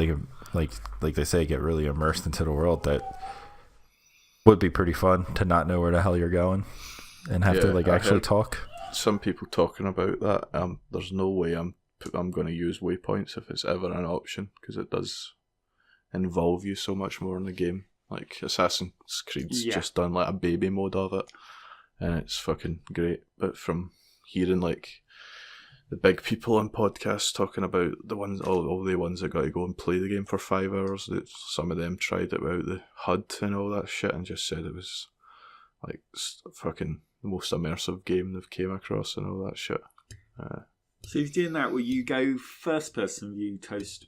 like they say, get really immersed into the world. That would be pretty fun to not know where the hell you're going and have to actually talk. Some people talking about that. There's no way I'm going to use waypoints if it's ever an option, because it does involve you so much more in the game. Like Assassin's Creed's just done like a baby mode of it, and it's fucking great. But from hearing like the big people on podcasts talking about the ones, all the ones that got to go and play the game for 5 hours, that some of them tried it without the HUD and all that shit, and just said it was like fucking the most immersive game they've came across and all that shit. So if you're doing that, will you go first person view, Toast?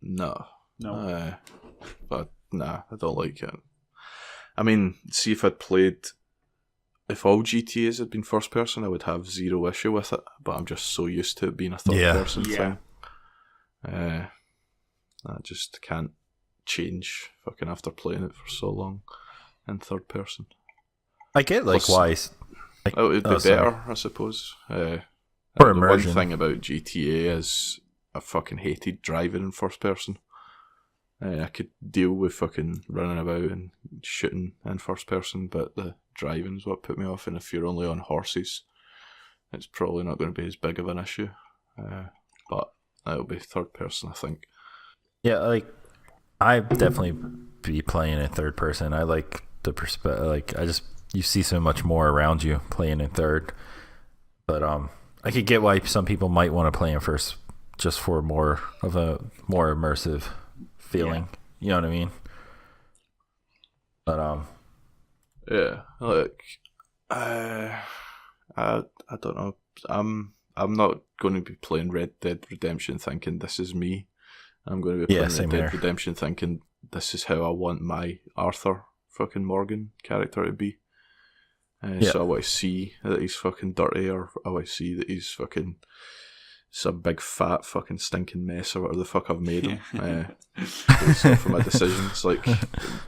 No. But nah, I don't like it. I mean, see, if all GTAs had been first person, I would have zero issue with it, but I'm just so used to it being a third person thing. I just can't change fucking after playing it for so long in third person. I get why. It would be better, I suppose. For the immersion. one thing about GTA is I fucking hated driving in first person. I could deal with fucking running about and shooting in first person, but the driving's what put me off, and if you're only on horses, it's probably not going to be as big of an issue. But it'll be third person, I think. Yeah, like I definitely be playing in third person. I like the perspective. Like you see so much more around you playing in third. But I could get why some people might want to play in first, just for more of a more immersive feeling. You know what I mean? But yeah, like I don't know. I'm not going to be playing Red Dead Redemption thinking this is me. I'm going to be playing Red Dead Redemption thinking this is how I want my Arthur fucking Morgan character to be. So I want to see that he's fucking dirty, or I want to see that he's fucking some big fat fucking stinking mess or whatever the fuck I've made him. Based off of my decisions. Like,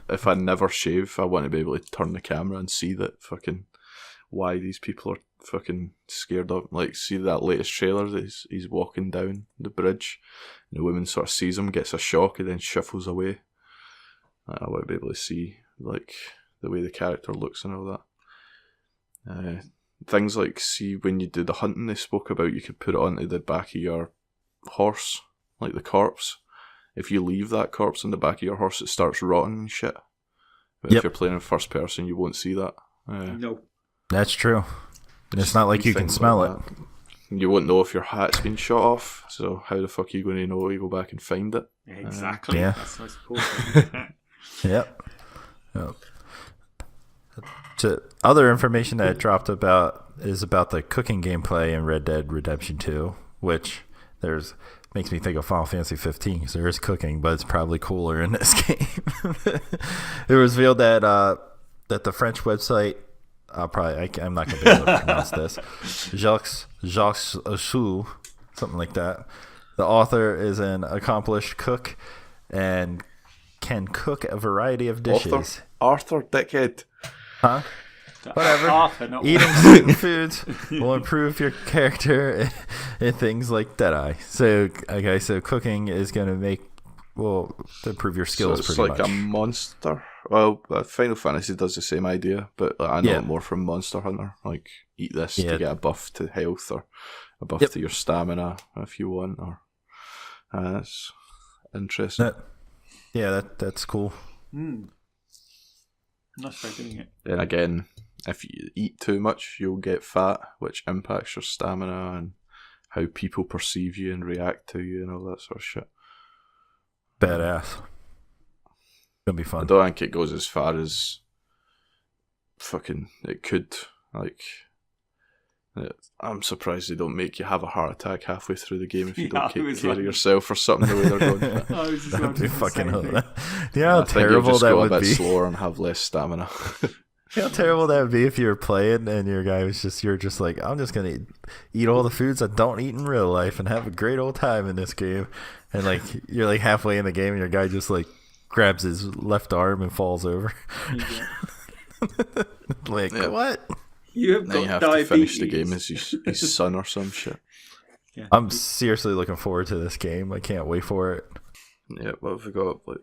if I never shave, I want to be able to turn the camera and see that fucking why these people are fucking scared of. Like, see that latest trailer that he's walking down the bridge and the woman sort of sees him, gets a shock, and then shuffles away. I want to be able to see like the way the character looks and all that. Things like, see, when you do the hunting they spoke about, you could put it onto the back of your horse, like the corpse. If you leave that corpse on the back of your horse, it starts rotting and shit. But if you're playing in first person, you won't see that. No. That's true. And it's not like you can smell it. You won't know if your hat's been shot off, so how the fuck are you going to know you go back and find it? Exactly. That's most important. Yep. To other information that dropped about the cooking gameplay in Red Dead Redemption 2, which makes me think of Final Fantasy 15 because there is cooking, but it's probably cooler in this game. It was revealed that the French website, I'm not going to be able to pronounce this, Jacques Achou, something like that. The author is an accomplished cook and can cook a variety of dishes. Arthur Dickhead. Huh? Whatever. Eating certain foods will improve your character in things like Deadeye. So cooking is going to improve your skills pretty much. It's like a monster. Well, Final Fantasy does the same idea, but I know it more from Monster Hunter. Like, eat this to get a buff to health or a buff to your stamina if you want. Or that's interesting. That's cool. Nice way of doing it. Then again, if you eat too much, you'll get fat, which impacts your stamina and how people perceive you and react to you and all that sort of shit. Badass. Gonna be I fun. don't think it goes as far as fucking it could. Like, I'm surprised they don't make you have a heart attack halfway through the game if you don't take care of yourself or something the way they're going. That'd be fucking hilarious. You I know how think you'll terrible just that go would a bit be? slower and have less stamina. How terrible that would be if you were playing and your guy was just, you're just like, I'm just gonna eat all the foods I don't eat in real life and have a great old time in this game. And like you're like halfway in the game and your guy just like grabs his left arm and falls over. Like, what? You have Then got you have diabetes. to finish the game as his son or some shit. Yeah. I'm seriously looking forward to this game. I can't wait for it. Yeah, what have we got? Like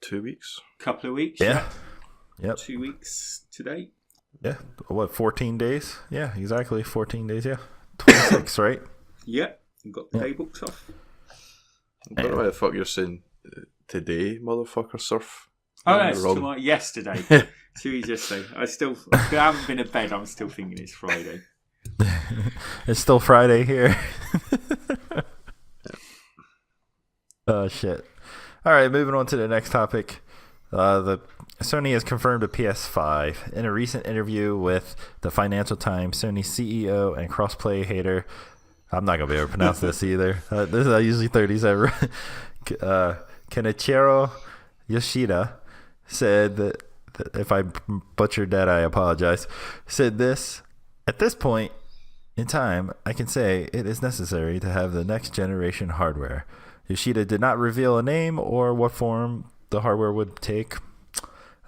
2 weeks? Couple of weeks. Yeah. Yep. 2 weeks today. Yeah. What, 14 days? Yeah, exactly. 14 days, yeah. 26, right? Yeah. You've got the day booked off. I don't know why the fuck you're saying today, motherfucker, surf. Oh, You're no, it's wrong. tomorrow. Yesterday. 2 weeks yesterday. I haven't been to bed. I'm still thinking it's Friday. It's still Friday here. Oh, shit. All right, moving on to the next topic. The Sony has confirmed a PS5. In a recent interview with the Financial Times, Sony CEO and crossplay hater, I'm not going to be able to pronounce this either. I usually throw these ever. Kenichiro Yoshida said that, if I butchered that, I apologize, said this: at this point in time, I can say it is necessary to have the next generation hardware. Yoshida did not reveal a name or what form the hardware would take.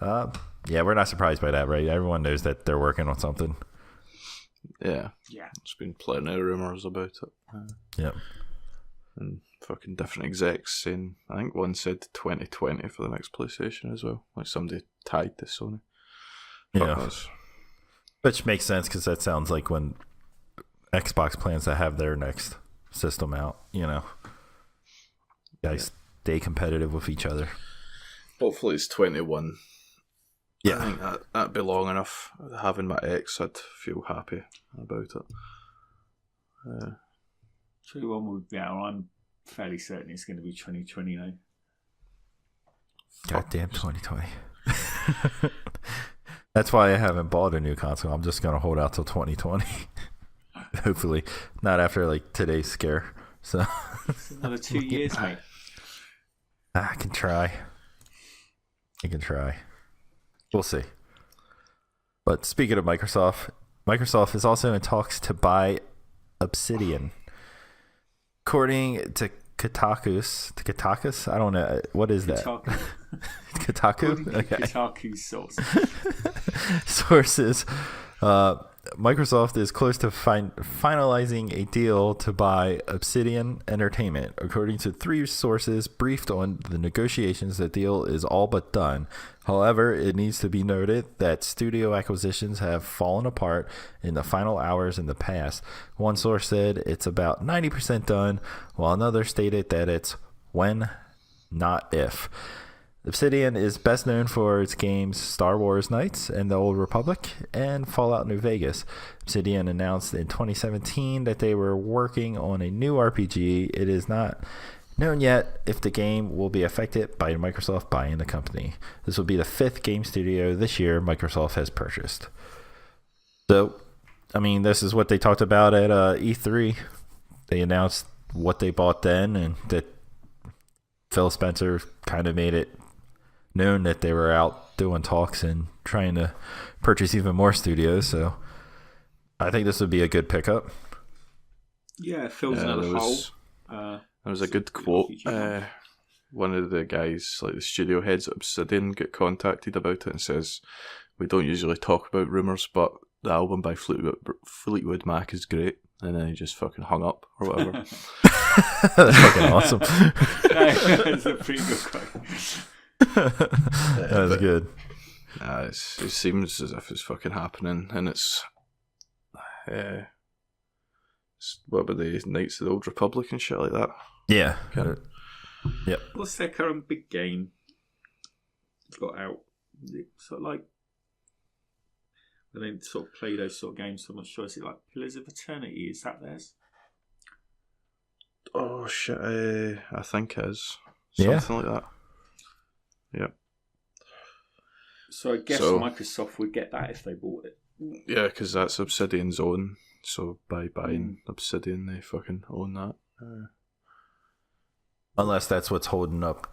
Yeah, we're not surprised by that, right? Everyone knows that they're working on something. Yeah. Yeah. There's been plenty of rumours about it. Yep. And fucking different execs saying, I think one said 2020 for the next PlayStation as well. Like somebody tied to Sony. Fuck Yeah. knows. Which makes sense because that sounds like when Xbox plans to have their next system out, you know. Guys stay competitive with each other. Hopefully it's 21. I Yeah. think that'd be long enough. Having my X, I'd feel happy about it. 21 would be out. I'm fairly certain it's going to be 2020 now. Goddamn 2020. That's why I haven't bought a new console. I'm just going to hold out till 2020. Hopefully. Not after like today's scare. So It's another 2 years, mate. I can try. We'll see. But speaking of Microsoft is also in talks to buy Obsidian. According to Kotakus, I don't know, what is that? Kotaku? Okay. Kotaku's source. Sources. Microsoft is close to finalizing a deal to buy Obsidian Entertainment. According to 3 sources briefed on the negotiations, the deal is all but done. However, it needs to be noted that studio acquisitions have fallen apart in the final hours in the past. One source said it's about 90% done, while another stated that it's when, not if. Obsidian is best known for its games Star Wars Knights and the Old Republic and Fallout New Vegas. Obsidian announced in 2017 that they were working on a new RPG. It is not known yet if the game will be affected by Microsoft buying the company. This will be the 5th game studio this year Microsoft has purchased. So, I mean, this is what they talked about at E3. They announced what they bought then, and that Phil Spencer kind of made it known that they were out doing talks and trying to purchase even more studios. So I think this would be a good pickup. Yeah, Phil's another hole. There was a good quote. One of the guys, like the studio heads at Obsidian, get contacted about it and says, "We don't usually talk about rumours, but the album by Fleetwood Mac is great." And then he just fucking hung up or whatever. That's fucking awesome. That's a pretty good quote. That was good. It seems as if it's fucking happening, and it's what were the Knights of the Old Republic and shit like that. Yeah. Okay. What's their current big game got out? Is it sort of like I don't sort of play those sort of games, so I'm not sure. Is it like Pillars of Eternity? Is that theirs? Oh shit! I think it is Yeah. something like that. Yep. So I guess Microsoft would get that if they bought it. Yeah, because that's Obsidian's own. So by buying Obsidian, they fucking own that. Unless that's what's holding up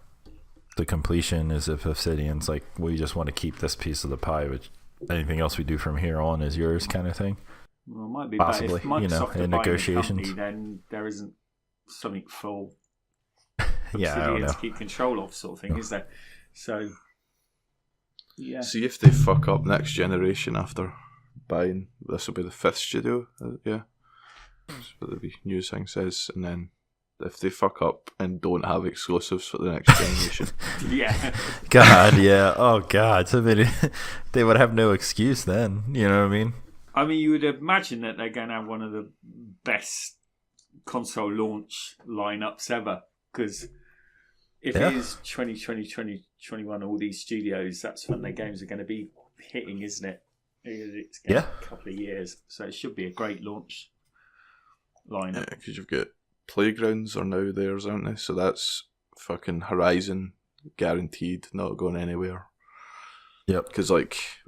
the completion, is if Obsidian's like, we just want to keep this piece of the pie, which anything else we do from here on is yours, kind of thing. Well, it might be Possibly, better if Microsoft in are buying negotiations. the company, then there isn't something full Yeah, I don't know. to keep control of, sort of thing, is there? So, yeah. See if they fuck up next generation after buying. This will be the 5th studio. Yeah, that's what the news thing says. And then if they fuck up and don't have exclusives for the next generation, Yeah. God, yeah. Oh, God. So they would have no excuse then. You know what I mean? I mean, you would imagine that they're going to have one of the best console launch lineups ever, because if it is 2020, 2021, all these studios, that's when their games are going to be hitting, isn't it? It's going to be a couple of years, so it should be a great launch lineup. yeah, because you've got Playgrounds are now theirs, aren't they? So that's fucking Horizon guaranteed, not going anywhere. Yep. Because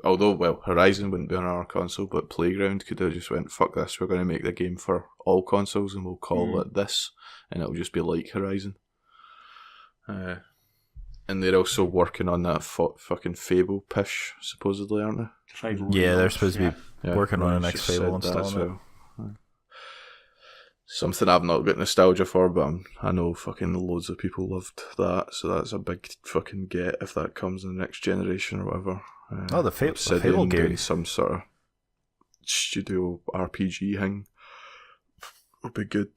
although Horizon wouldn't be on our console, but Playground could have just went, fuck this, we're going to make the game for all consoles and we'll call it this, and it'll just be like Horizon. And they're also working on that fucking Fable pish, supposedly, aren't they? Fable They're supposed to be working on Ryan's the next just Fable said that as installment. well. Something I've not got nostalgia for, but I know fucking loads of people loved that, so that's a big fucking get if that comes in the next generation or whatever. The Fable Obsidian game. doing some sort of studio RPG thing would be good.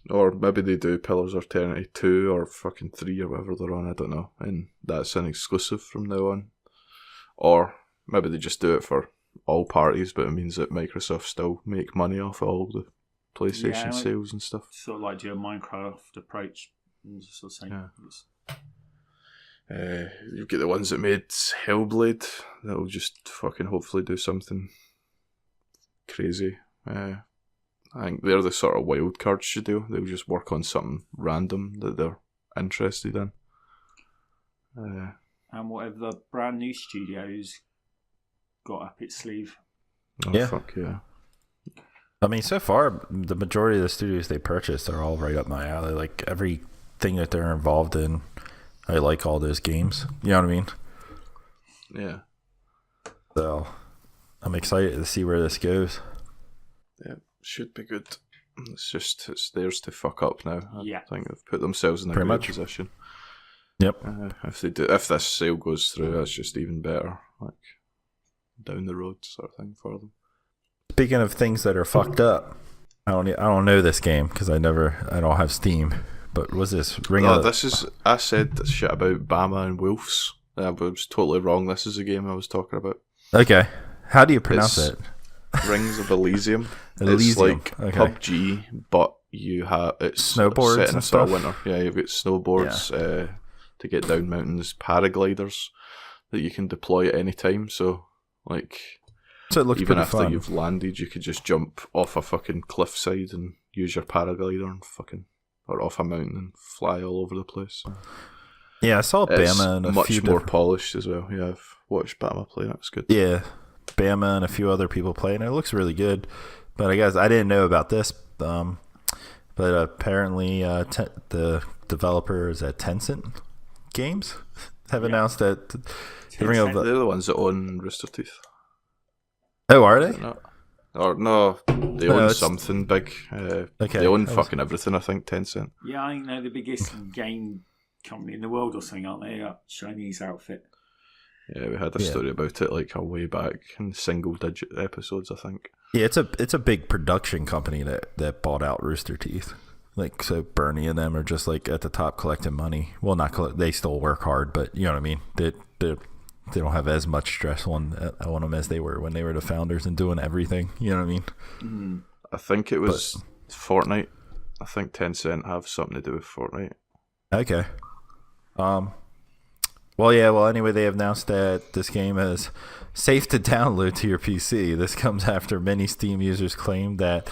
Or maybe they do Pillars of Eternity 2 or fucking 3 or whatever they're on, I don't know, and that's an exclusive from now on. Or maybe they just do it for all parties, but it means that Microsoft still make money off all the PlayStation sales and stuff. Sort of like do a Minecraft approach. And just sort of saying, You've got the ones that made Hellblade that'll just fucking hopefully do something crazy. I think they're the sort of wild card studio. They'll just work on something random that they're interested in. And whatever the brand new studios got up its sleeve. Oh, fuck yeah. I mean, so far, the majority of the studios they purchased are all right up my alley. Like, everything that they're involved in, I like all those games. You know what I mean? Yeah. So, I'm excited to see where this goes. Yeah, should be good. It's theirs to fuck up now. Yeah. I think they've put themselves in a great position. Yep. If this sale goes through, that's just even better. Like, down the road sort of thing for them. Speaking of things that are fucked up, I don't know this game because I don't have Steam. But was this I said this shit about Bama and Wolves. I was totally wrong. This is the game I was talking about. Okay, how do you pronounce it? Rings of Elysium. Elysium. It's like PUBG, but it's snowboards set in and sort of stuff. winter. Yeah, you've got snowboards to get down mountains, paragliders that you can deploy at any time. So it looks even pretty after fun. you've landed, you could just jump off a fucking cliffside and use your paraglider and or off a mountain and fly all over the place. So Yeah, I saw Bama and a much few more polished as well. Yeah, I've watched Bama play. That's good. Yeah, Bama and a few other people play, and it looks really good. But I guess I didn't know about this. But apparently, the developers at Tencent Games have announced that They're the ones that own Rooster Teeth. Oh, are they? Or no, they own something big. They own fucking everything, I think, Tencent. Yeah, I think they're the biggest game company in the world or something, aren't they? A Chinese outfit. Yeah, we had a story about it a way back in single-digit episodes, I think. Yeah, it's a big production company that bought out Rooster Teeth. So Bernie and them are just at the top collecting money. Well, they still work hard, but you know what I mean. They don't have as much stress on them as they were when they were the founders and doing everything. You know what I mean? Mm. I think it was Fortnite. I think Tencent have something to do with Fortnite. Okay. Well, yeah. Well, anyway, they announced that this game is safe to download to your PC. This comes after many Steam users claimed that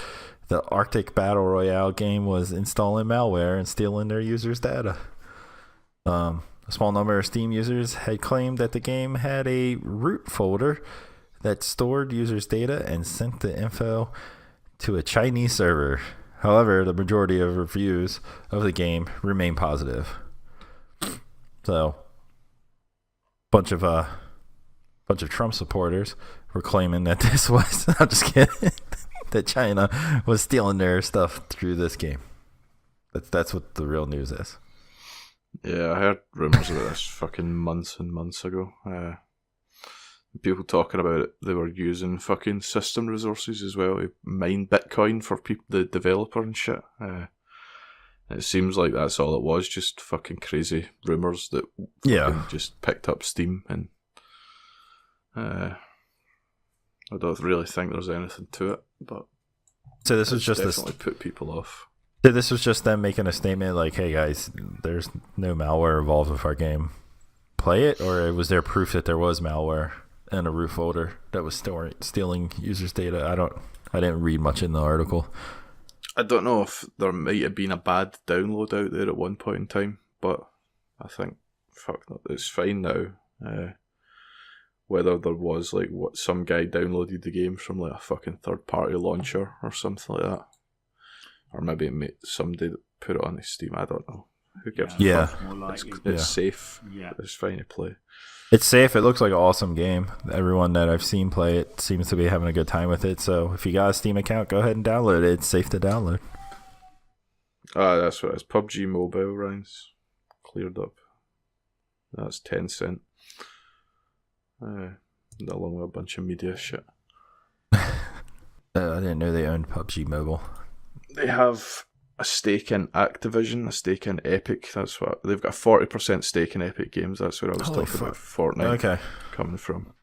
the Arctic Battle Royale game was installing malware and stealing their users' data. A small number of Steam users had claimed that the game had a root folder that stored users' data and sent the info to a Chinese server. However, the majority of reviews of the game remain positive. So, bunch of Trump supporters were claiming that this was I'm just kidding that China was stealing their stuff through this game. That's what the real news is. Yeah, I heard rumours about this fucking months and months ago. People talking about it, they were using fucking system resources as well to mine Bitcoin for people, the developer and shit. It seems like that's all it was, just fucking crazy rumours that just picked up steam, and I don't really think there's anything to it, but so this was just definitely put people off. So this was just them making a statement like, hey guys, there's no malware involved with our game. Play it, or was there proof that there was malware in a root folder that was stealing users' data? I didn't read much in the article. I don't know if there might have been a bad download out there at one point in time, but I think it's fine now. Whether there was like some guy downloaded the game from like a fucking third party launcher or something like that, or maybe somebody that put it on Steam. I don't know. Who gives a fuck? It's safe. Yeah, it's fine to play. It's safe. It looks like an awesome game. Everyone that I've seen play it seems to be having a good time with it. So if you got a Steam account, go ahead and download it. It's safe to download. That's what it is. PUBG Mobile, Ryan's cleared up. That's Tencent. Along with a bunch of media shit. I didn't know they owned PUBG Mobile. They have a stake in Activision, a stake in Epic. That's what they've got. A 40% stake in Epic Games. That's where I was talking about Fortnite coming from.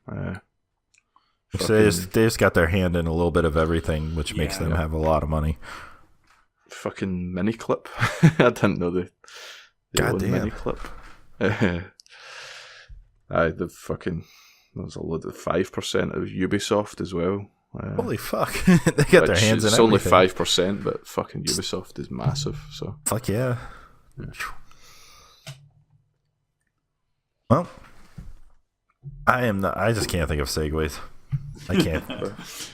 So they just got their hand in a little bit of everything, which makes them have a lot of money. Fucking Miniclip. I didn't know they owned Miniclip. The fucking there's a load of 5% of Ubisoft as well. Holy fuck! They got their hands in everything. It's only 5%, but fucking Ubisoft is massive. So fuck yeah. Well, I just can't think of segues. I can't.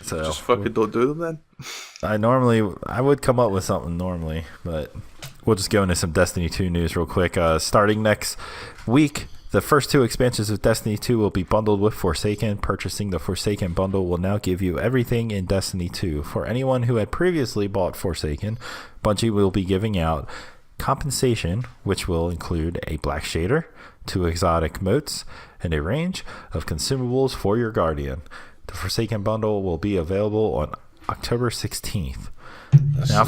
So just fucking don't do them then. I would come up with something normally, but we'll just go into some Destiny 2 news real quick. Starting next week, the first 2 expansions of Destiny 2 will be bundled with Forsaken. Purchasing the Forsaken bundle will now give you everything in Destiny 2. For anyone who had previously bought Forsaken, Bungie will be giving out compensation, which will include a black shader, 2 exotic motes, and a range of consumables for your Guardian. The Forsaken bundle will be available on October 16th. Now,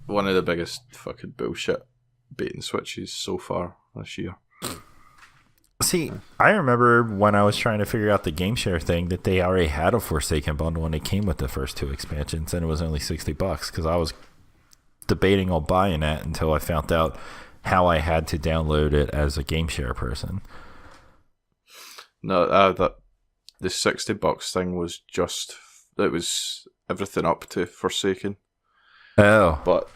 one of the biggest fucking bullshit bait and switches so far this year. See, I remember when I was trying to figure out the game share thing that they already had a Forsaken bundle and it came with the first 2 expansions and it was only $60 because I was debating on buying that until I found out how I had to download it as a game share person. No, the $60 thing was it was everything up to Forsaken. Oh, but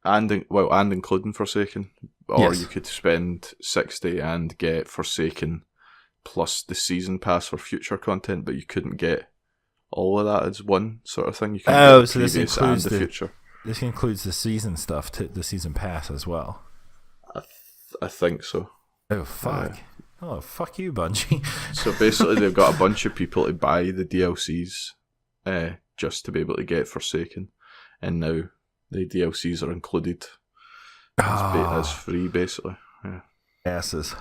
and including Forsaken. Or you could spend 60 and get Forsaken plus the season pass for future content, but you couldn't get all of that as one sort of thing. You can get so this includes the future. This includes the season stuff, the season pass as well. I think so. Oh fuck! Fuck you, Bungie. So basically, they've got a bunch of people to buy the DLCs, just to be able to get Forsaken, and now the DLCs are included. As free, basically. Yeah. Asses.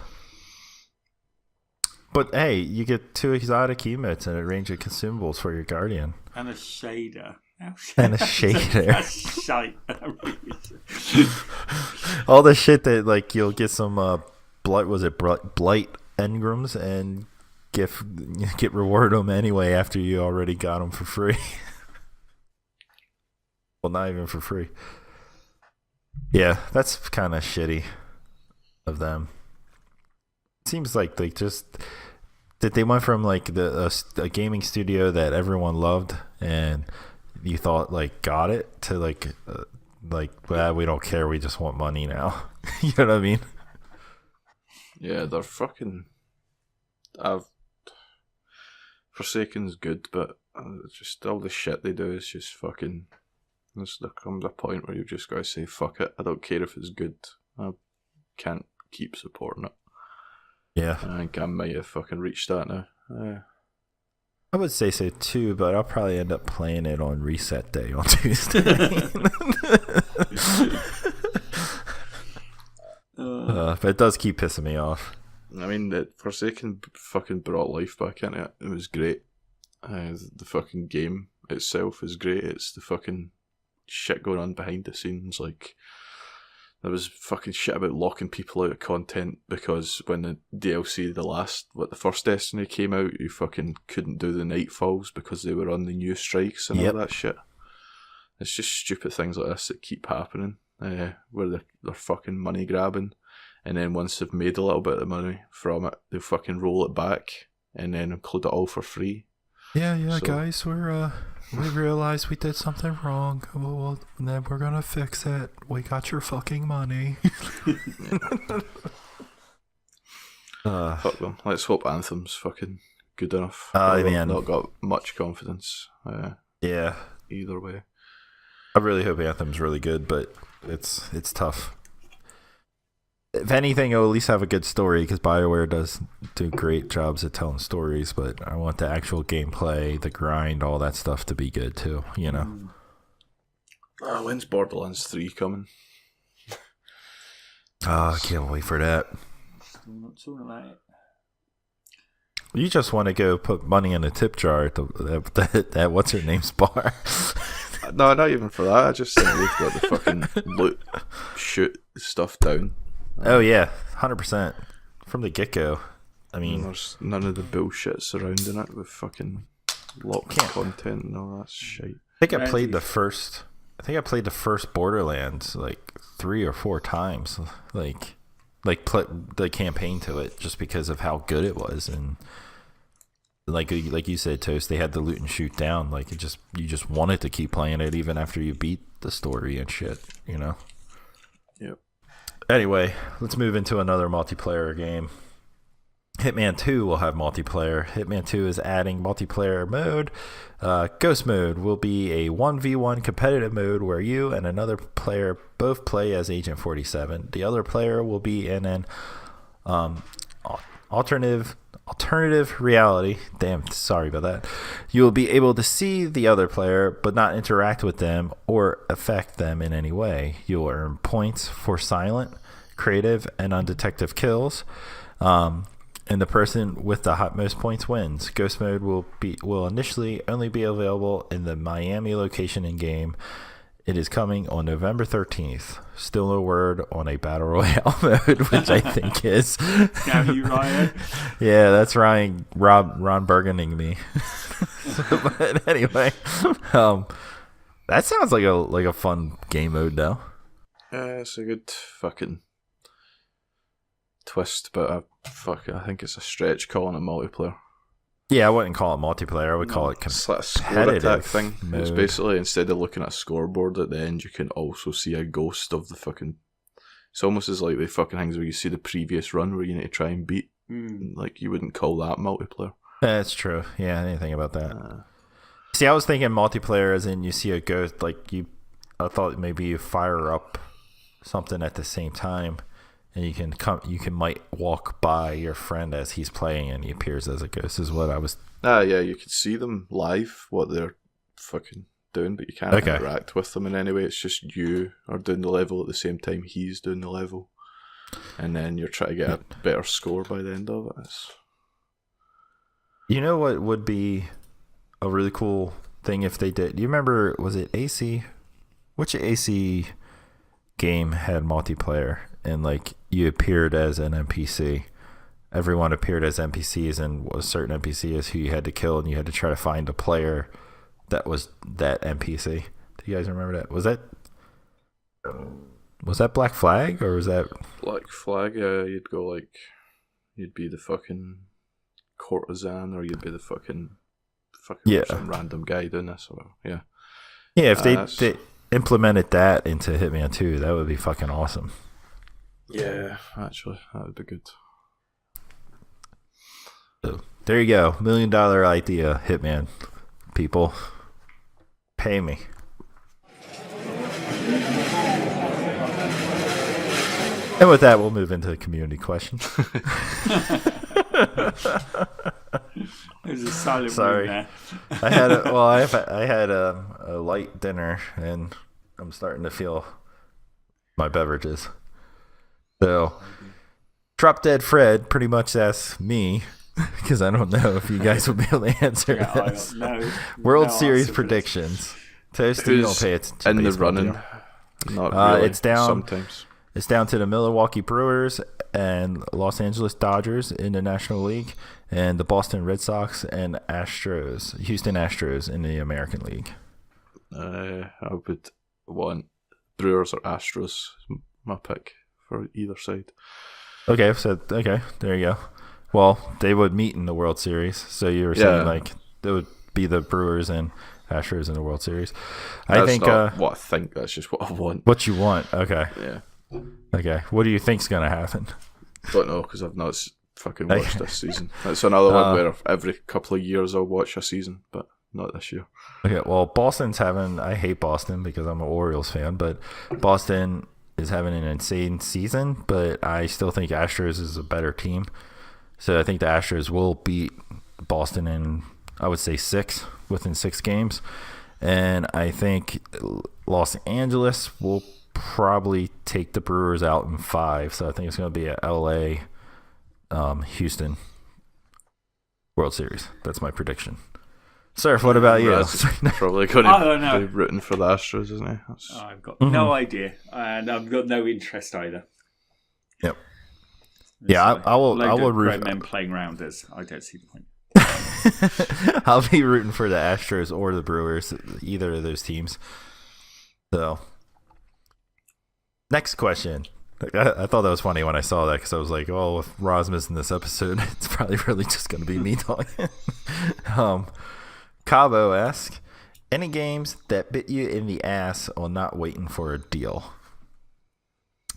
But hey, you get 2 exotic emotes and a range of consumables for your Guardian. And a shader. And a shader. That's shite. All the shit that, like, you'll get some blight engrams and get reward them anyway after you already got them for free. Well, not even for free. Yeah, that's kind of shitty of them. Seems like they just that they went from like a gaming studio that everyone loved and you thought like got it to well, we don't care, we just want money now. You know what I mean? Yeah, they're fucking. Forsaken's good, but just all the shit they do is just fucking. There comes a point where you've just got to say fuck it. I don't care if it's good. I can't keep supporting it. Yeah, I think I might have fucking reached that now. I would say so too, but I'll probably end up playing it on reset day on Tuesday. But it does keep pissing me off. I mean, Forsaken fucking brought life back into it. It was great. The fucking game itself is great. It's the fucking shit going on behind the scenes. Like, there was fucking shit about locking people out of content because when the DLC, the first Destiny came out, you fucking couldn't do the Nightfalls because they were on the new strikes and all that shit. It's just stupid things like this that keep happening, where they're fucking money grabbing, and then once they've made a little bit of money from it, they'll fucking roll it back and then include it all for free. Yeah, so, guys, we realized we did something wrong. Well, then we're gonna fix it. We got your fucking money. Fuck them. Let's hope Anthem's fucking good enough. Man, not got much confidence. Yeah. Either way, I really hope Anthem's really good, but it's tough. If anything, it'll at least have a good story because BioWare does do great jobs at telling stories, but I want the actual gameplay, the grind, all that stuff to be good too, you know? When's Borderlands 3 coming? I can't wait for that. Still not talking about it. You just want to go put money in a tip jar at what's her name's bar. No, not even for that. I just think they've got the fucking loot, shoot stuff down. Oh yeah, 100% from the get-go. I mean, there's none of the bullshit surrounding it with fucking locked content and all that shit. I think I played the first Borderlands like 3 or 4 times, like the campaign to it, just because of how good it was, and like you said, Toast, they had the loot and shoot down. Like you just wanted to keep playing it even after you beat the story and shit, you know. Yep. Anyway, let's move into another multiplayer game. Hitman 2 will have multiplayer. Hitman 2 is adding multiplayer mode. Ghost mode will be a 1v1 competitive mode where you and another player both play as Agent 47. The other player will be in an alternative reality. Damn, sorry about that. You will be able to see the other player but not interact with them or affect them in any way. You will earn points for silent, creative, and undetected kills. And the person with the most points wins. Ghost mode will initially only be available in the Miami location in game. It is coming on November 13th. Still no word on a Battle Royale mode, which I think is... Damn you, Ryan. Yeah, that's Ron Burgundying me. But anyway, that sounds like a fun game mode, though. It's a good fucking twist, but I think it's a stretch calling it multiplayer. Yeah, I wouldn't call it multiplayer. I would call it competitive thing. mode. It's basically, instead of looking at a scoreboard at the end, you can also see a ghost of the fucking... It's almost as like the fucking things where you see the previous run where you need to try and beat. Like, you wouldn't call that multiplayer. That's true. Yeah, I didn't think about that. See, I was thinking multiplayer as in you see a ghost, I thought maybe you fire up something at the same time. And you might walk by your friend as he's playing and he appears as a ghost, is what I was... Yeah, you could see them live, what they're fucking doing, but you can't interact with them in any way. It's just you are doing the level at the same time he's doing the level. And then you're trying to get a better score by the end of it. You know what would be a really cool thing if they did? Do you remember, was it AC? Which AC game had multiplayer? And you appeared as an NPC. Everyone appeared as NPCs, and a certain NPC is who you had to kill, and you had to try to find a player that was that NPC. Do you guys remember that? Was that Black Flag, or was that Black Flag? You'd go you'd be the fucking courtesan, or you'd be the fucking Yeah. some random guy doing this, or yeah. Yeah, if they implemented that into Hitman 2, that would be fucking awesome. Yeah, actually, that would be good. So, there you go. $1 million idea, Hitman. People, pay me. And with that, we'll move into the community question. There's a silent Sorry. room there. I had a light dinner, and I'm starting to feel my beverages. So, Drop Dead Fred pretty much asked me, because I don't know if you guys will be able to answer this. World Series predictions. Toast, you don't pay attention to in the baseball, running? do you? Not really. It's down. Sometimes. It's down to the Milwaukee Brewers and Los Angeles Dodgers in the National League, and the Boston Red Sox and Houston Astros in the American League. I would want Brewers or Astros. My pick for either side. Okay, there you go. Well, they would meet in the World Series, so you were saying like it would be the Brewers and Astros in the World Series. That's I think not what I think. That's just what I want. What you want? Okay. Yeah. Okay. What do you think's gonna happen? Don't know, because I've not fucking watched this season. It's another one where every couple of years I'll watch a season, but not this year. Okay. Well, Boston's having. I hate Boston because I'm an Orioles fan, but Boston is having an insane season. But I still think Astros is a better team, so I think the Astros will beat Boston in, I would say, within 6 games, and I think Los Angeles will probably take the Brewers out in 5. So I think it's going to be a LA, Houston World Series. That's my prediction. Surf, what about you? Probably going to be rooting for the Astros, isn't he? I've got no idea, and I've got no interest either. Yep. Yeah, I will root for men playing rounders. I don't see the point. I'll be rooting for the Astros or the Brewers, either of those teams. So, next question. I thought that was funny when I saw that, because I was like, "Oh, if Roz missing this episode, it's probably really just going to be me talking." Cabo asks, "Any games that bit you in the ass on not waiting for a deal?"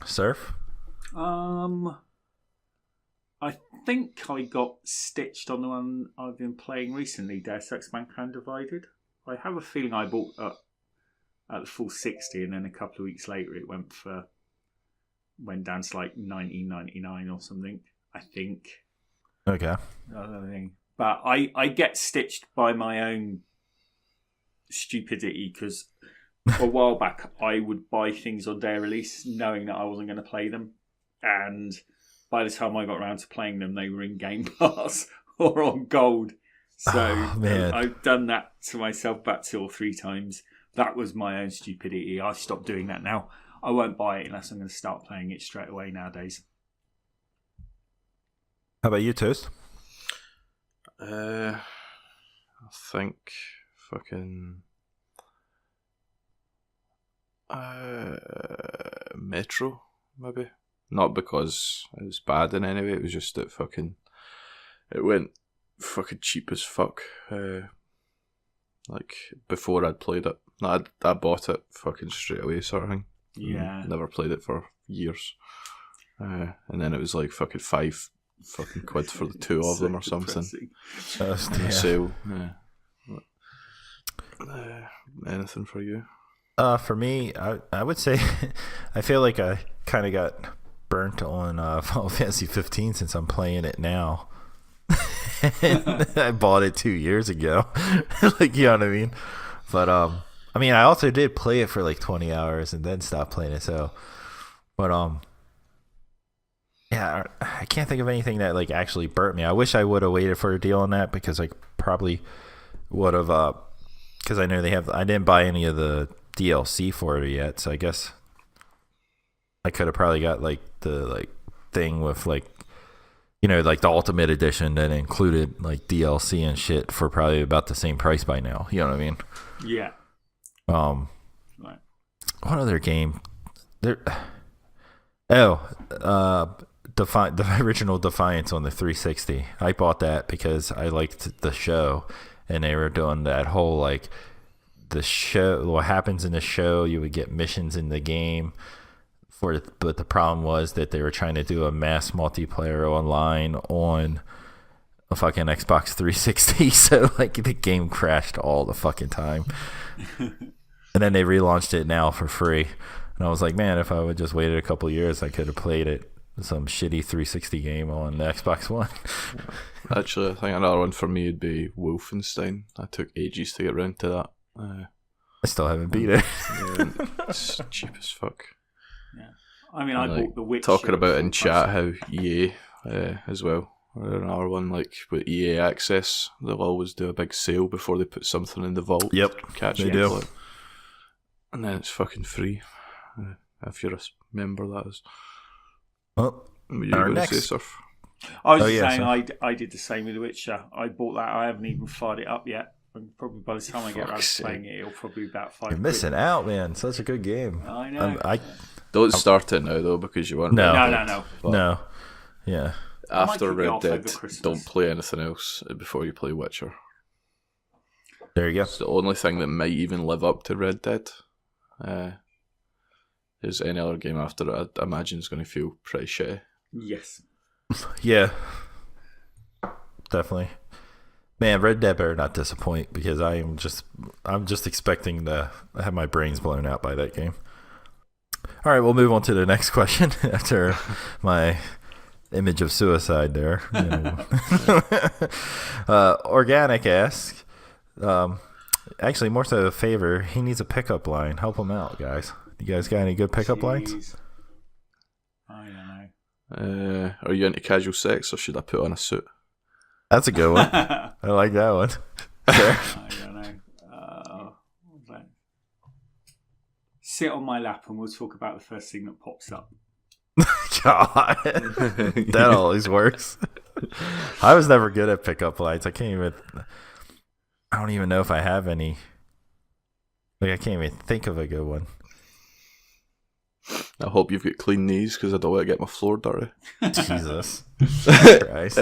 Surf. I think I got stitched on the one I've been playing recently, Deus Ex Mankind Divided. I have a feeling I bought at the full 60, and then a couple of weeks later it went down to like $19.99 or something, I think. Okay. But I get stitched by my own stupidity, because a while back I would buy things on day of release knowing that I wasn't going to play them, and by the time I got around to playing them, they were in Game Pass or on Gold. So I've done that to myself about 2 or 3 times. That was my own stupidity. I've stopped doing that now. I won't buy it unless I'm going to start playing it straight away nowadays. How about you, Toast? I think fucking Metro, maybe. Not because it was bad in any way, it was just that it went fucking cheap as fuck. Like, before I'd played it. I bought it fucking straight away, sort of thing. Yeah. Never played it for years. And then it was like fucking 5 fucking quid for the 2 of them or something. On a sale. Yeah. Anything for you? For me, I would say I feel like I kind of got burnt on Final Fantasy 15 since I'm playing it now. I bought it 2 years ago. Like, you know what I mean? But I mean, I also did play it for like 20 hours and then stopped playing it. So, but yeah, I can't think of anything that like actually burnt me. I wish I would have waited for a deal on that, because I probably would have, because I know I didn't buy any of the DLC for it yet, so I guess I could have probably got like the thing with like, you know, like the Ultimate Edition that included like DLC and shit for probably about the same price by now. You know what I mean? Yeah. Right. What other game? There. Oh, the original Defiance on the 360. I bought that because I liked the show, and they were doing that whole like the show. What happens in the show? You would get missions in the game. But the problem was that they were trying to do a mass multiplayer online on a fucking Xbox 360, so like the game crashed all the fucking time. And then they relaunched it now for free, and I was like, man, if I would just waited a couple years, I could have played it, some shitty 360 game on the Xbox One. Actually, I think another one for me would be Wolfenstein. I took ages to get around to that. I still haven't beat it. Yeah, it's cheap as fuck. Yeah, I mean, I bought The Witcher. Talking about in chat how EA as well. Or another one like with EA Access, they'll always do a big sale before they put something in the vault. Yep, catch they it, do. And then it's fucking free if you're a member. That is. Well, What you our going to next. say, Surf? I was Oh, just yeah, saying, so- I did the same with The Witcher. I bought that. I haven't even fired it up yet. And probably by the time I get around Fuck's to playing it, it'll probably be about £5. You're missing out, man. Such a good game. I know. Don't start it now though, because you won't. No. No. But No. Yeah. I might After kick it Red off Dead, over Christmas. don't play anything else before you play Witcher. There you go. It's the only thing that might even live up to Red Dead. Is any other game after it, I imagine is going to feel pretty shitty. Yes. Yeah. Definitely. Man, Red Dead better not disappoint, because I'm just expecting to have my brains blown out by that game. All right, we'll move on to the next question after my image of suicide there. Organic asks, actually more so a favor, he needs a pickup line. Help him out, guys. You guys got any good pickup lines? Jeez. I don't know. Are you into casual sex, or should I put on a suit? That's a good one. I like that one. Sure. I don't know. What's that? Sit on my lap and we'll talk about the first thing that pops up. God, that always works. I was never good at pickup lines. I don't even know if I have any. Like, I can't even think of a good one. I hope you've got clean knees, because I don't want to get my floor dirty. Jesus Christ.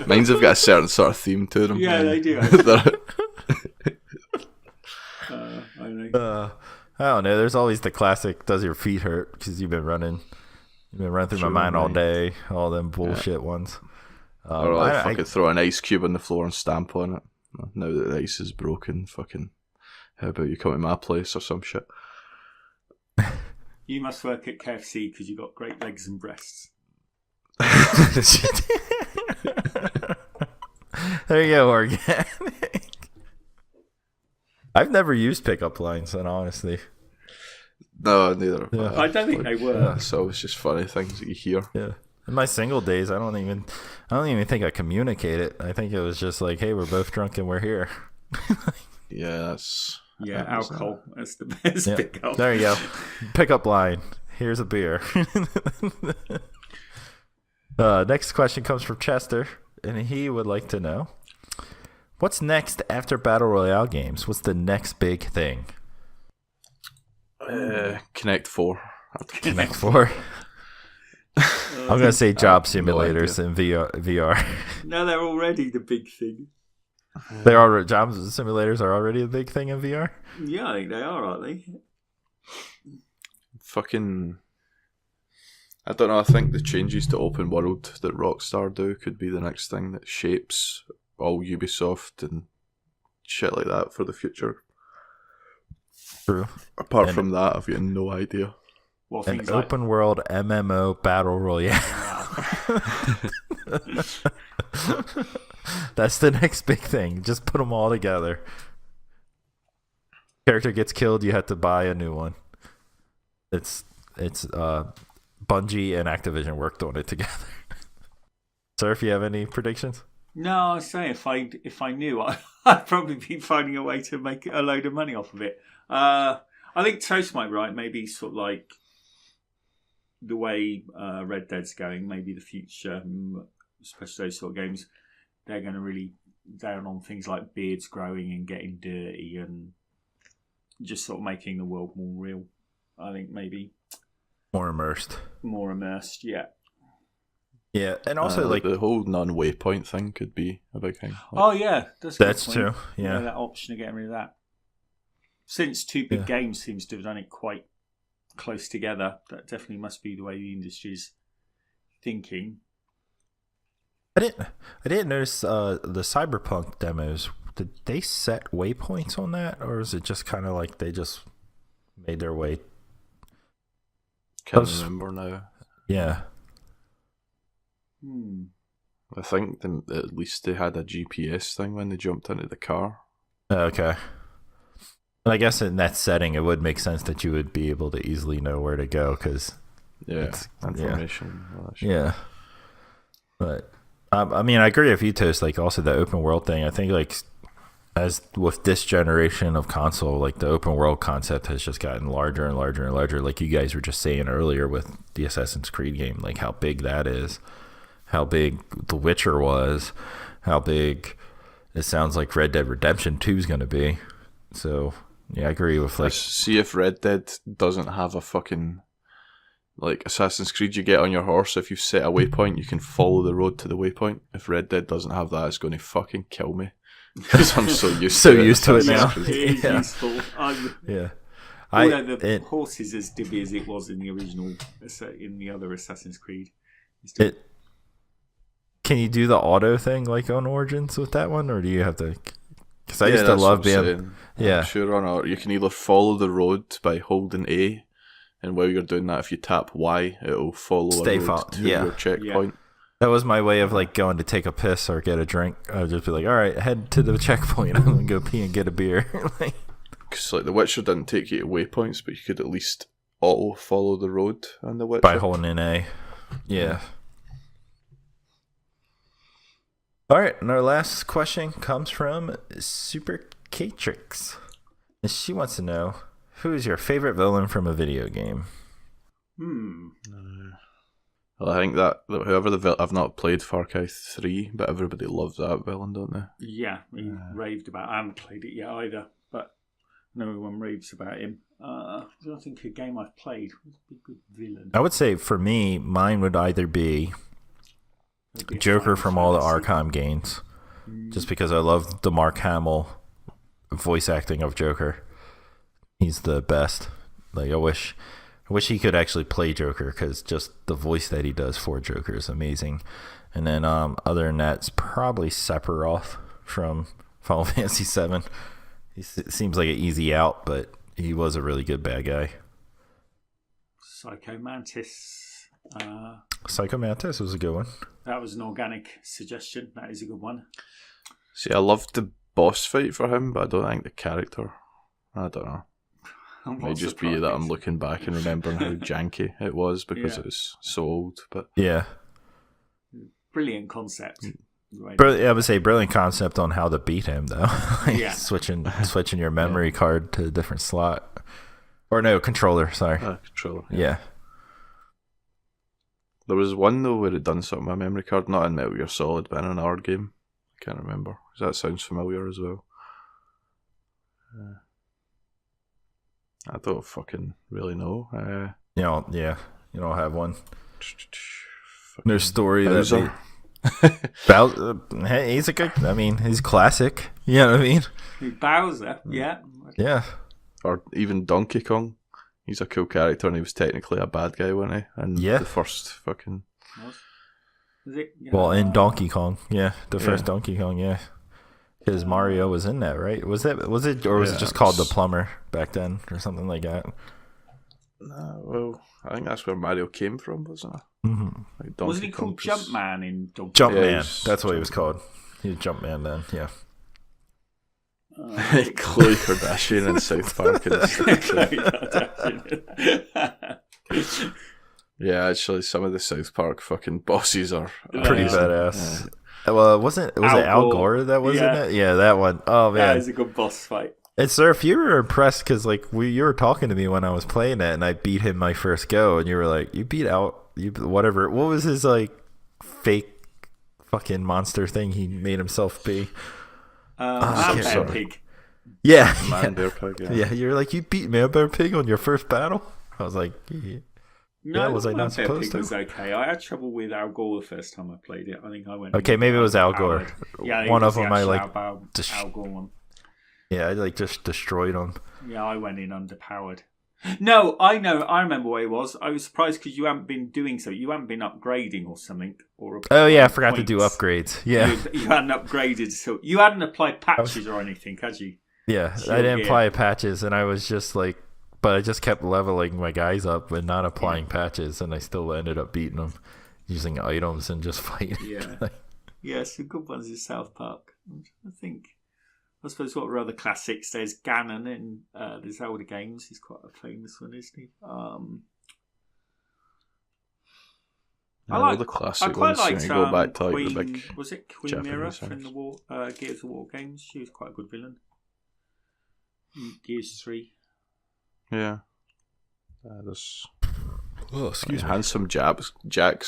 Mine's have got a certain sort of theme to them. Yeah, they do. They're- I know. I don't know. There's always the classic, does your feet hurt because you've been running through my mind all day, all them bullshit ones. or I'll fucking throw an ice cube on the floor and stamp on it. Now that the ice is broken, fucking, how about you come to my place or some shit? You must work at KFC because you've got great legs and breasts. There you go, organic. I've never used pickup lines, and honestly, No, neither. Yeah. I don't think they were. So it's just funny things that you hear. yeah. In my single days, I don't even think I communicate it. I think it was just like, hey, we're both drunk and we're here. Yeah, that's... Yeah, happens, alcohol. That's the best Yeah. pickup. There you go. Pickup line. Here's a beer. Next question comes from Chester, and he would like to know, what's next after Battle Royale games? What's the next big thing? Connect 4. Connect 4? I'm going to say job no simulators in VR. No, they're already the big thing. Job simulators are already a big thing in VR? Yeah, I think they are, aren't they? Fucking... I don't know, I think the changes to open world that Rockstar do could be the next thing that shapes all Ubisoft and shit like that for the future. True. Apart And- from that, I've got no idea. Well, An things like open world MMO Battle Royale. That's the next big thing. Just put them all together. Character gets killed, you have to buy a new one. It's Bungie and Activision worked on it together. Sir, if you have any predictions? No, I was saying if I knew, I'd probably be finding a way to make a load of money off of it. I think Toast might be right. Maybe sort of like the way Red Dead's going. Maybe the future, especially those sort of games, they're going to really down on things like beards growing and getting dirty and just sort of making the world more real. I think maybe More immersed. more immersed. Yeah. Yeah, and also like the whole non-waypoint thing could be a big thing. Oh yeah, that's a good that's point. true. Yeah. That option of getting rid of that. Since Two Big Games seems to have done it quite close together, that definitely must be the way the industry's thinking. I didn't notice the Cyberpunk demos. Did they set waypoints on that, or is it just kind of like they just made their way? Can't remember now. Yeah. I think at least they had a GPS thing when they jumped into the car. Okay. And I guess in that setting, it would make sense that you would be able to easily know where to go, because information. Yeah. But I mean, I agree with you, Toast. Like, also the open world thing. I think, like, as with this generation of console, like, the open world concept has just gotten larger and larger and larger. Like you guys were just saying earlier with the Assassin's Creed game, like how big that is, how big The Witcher was, how big it sounds like Red Dead Redemption 2 is going to be. So yeah, I agree with, like, see if Red Dead doesn't have a fucking, like, Assassin's Creed, you get on your horse, if you set a waypoint you can follow the road to the waypoint. If Red Dead doesn't have that, it's going to fucking kill me, because I'm so used to it now. It is useful. Yeah. The horse is as dibby as it was in the original, in the other Assassin's Creed. Can you do the auto thing like on Origins with that one, or do you have to? Because I used to love being. Yeah. I'm sure on or you can either follow the road by holding A, and while you're doing that, if you tap Y, it'll follow a road to your checkpoint. That was my way of, like, going to take a piss or get a drink. I would just be like, all right, head to the checkpoint. I'm going to go pee and get a beer. Because, like, The Witcher didn't take you to waypoints, but you could at least auto follow the road on The Witcher. By holding in A. Yeah. All right, and our last question comes from Super Catrix. And she wants to know, who is your favorite villain from a video game? Well, I think that whoever I've not played Far Cry 3, but everybody loves that villain, don't they? Yeah, he raved about it. I haven't played it yet either, but I know everyone raves about him. I don't think a game I've played was a good villain. I would say, for me, mine would either be Joker from all the Arkham games, just because I love the Mark Hamill voice acting of Joker. He's the best. Like, I wish he could actually play Joker, because just the voice that he does for Joker is amazing. And then other than that, it's probably Sephiroth from Final Fantasy VII. He seems like an easy out, but he was a really good bad guy. Psycho Mantis. Psycho Mantis was a good one. That was an organic suggestion. That is a good one. See, I loved the boss fight for him, but I don't think the character. I don't know. It might just be that I'm looking back and remembering how janky it was, because it was so old. But yeah, brilliant concept. I would say brilliant concept on how to beat him, though. Like, switching your memory card to a different slot, or no, controller. Sorry, controller. Yeah. There was one though where it done something with my memory card, not in Metal Gear Solid, but in an R game. I can't remember. That sounds familiar as well. I don't fucking really know. You don't have one. No story. Bowser. Hey, he's a good. I mean, he's classic. You know what I mean? Bowser, yeah. Or even Donkey Kong. He's a cool character, and he was technically a bad guy, wasn't he? And the first fucking. Was it? Well, in Donkey Kong, the first Donkey Kong, because Mario was in that, right? Was it, or was it just called the plumber back then, or something like that? Well, I think that's where Mario came from, wasn't it? Mm-hmm. Like wasn't he called Jumpman in Donkey Kong? Jumpman, that's what he was called. He was Jumpman then, yeah. Khloe Kardashian in South Park. Yeah, actually, some of the South Park fucking bosses are pretty badass. Well, was it Al Gore that was in it? Yeah, that one. Oh man, that is a good boss fight. And sir, if you were impressed, because like you were talking to me when I was playing it, and I beat him my first go, and you were like, "You beat whatever." What was his like fake fucking monster thing he made himself be? Man Pig. Yeah, Man Bear Pig. Yeah, you're like, you beat Man Bear Pig on your first battle. I was like, yeah. No, Yeah, was I the not Vampire supposed Pig was to? okay. I had trouble with Al Gore the first time I played it. I think I went. Okay, maybe it was Al Gore. underpowered. Yeah, I think One it of was the them I actual like. Al Gore one. Yeah, I like just destroyed him. Yeah, I went in underpowered. No, I know. I remember what it was. I was surprised because you haven't been doing so. You haven't been upgrading or something. Oh yeah, I forgot to do upgrades. Yeah, you hadn't upgraded, so you hadn't applied patches or anything, had you? yeah. I didn't apply patches, and I was just like, but I just kept leveling my guys up and not applying patches, and I still ended up beating them using items and just fighting. Yeah, yeah. Some good ones in South Park. I suppose what were other classics? There's Ganon in the Zelda games. He's quite a famous one, isn't he? I like the classic I quite ones. liked Go back to like Queen, the big. was it Queen Japanese Mira songs. from the Gears of War games? She was quite a good villain. Gears 3. Yeah. There's Oh, excuse me. Handsome Jack's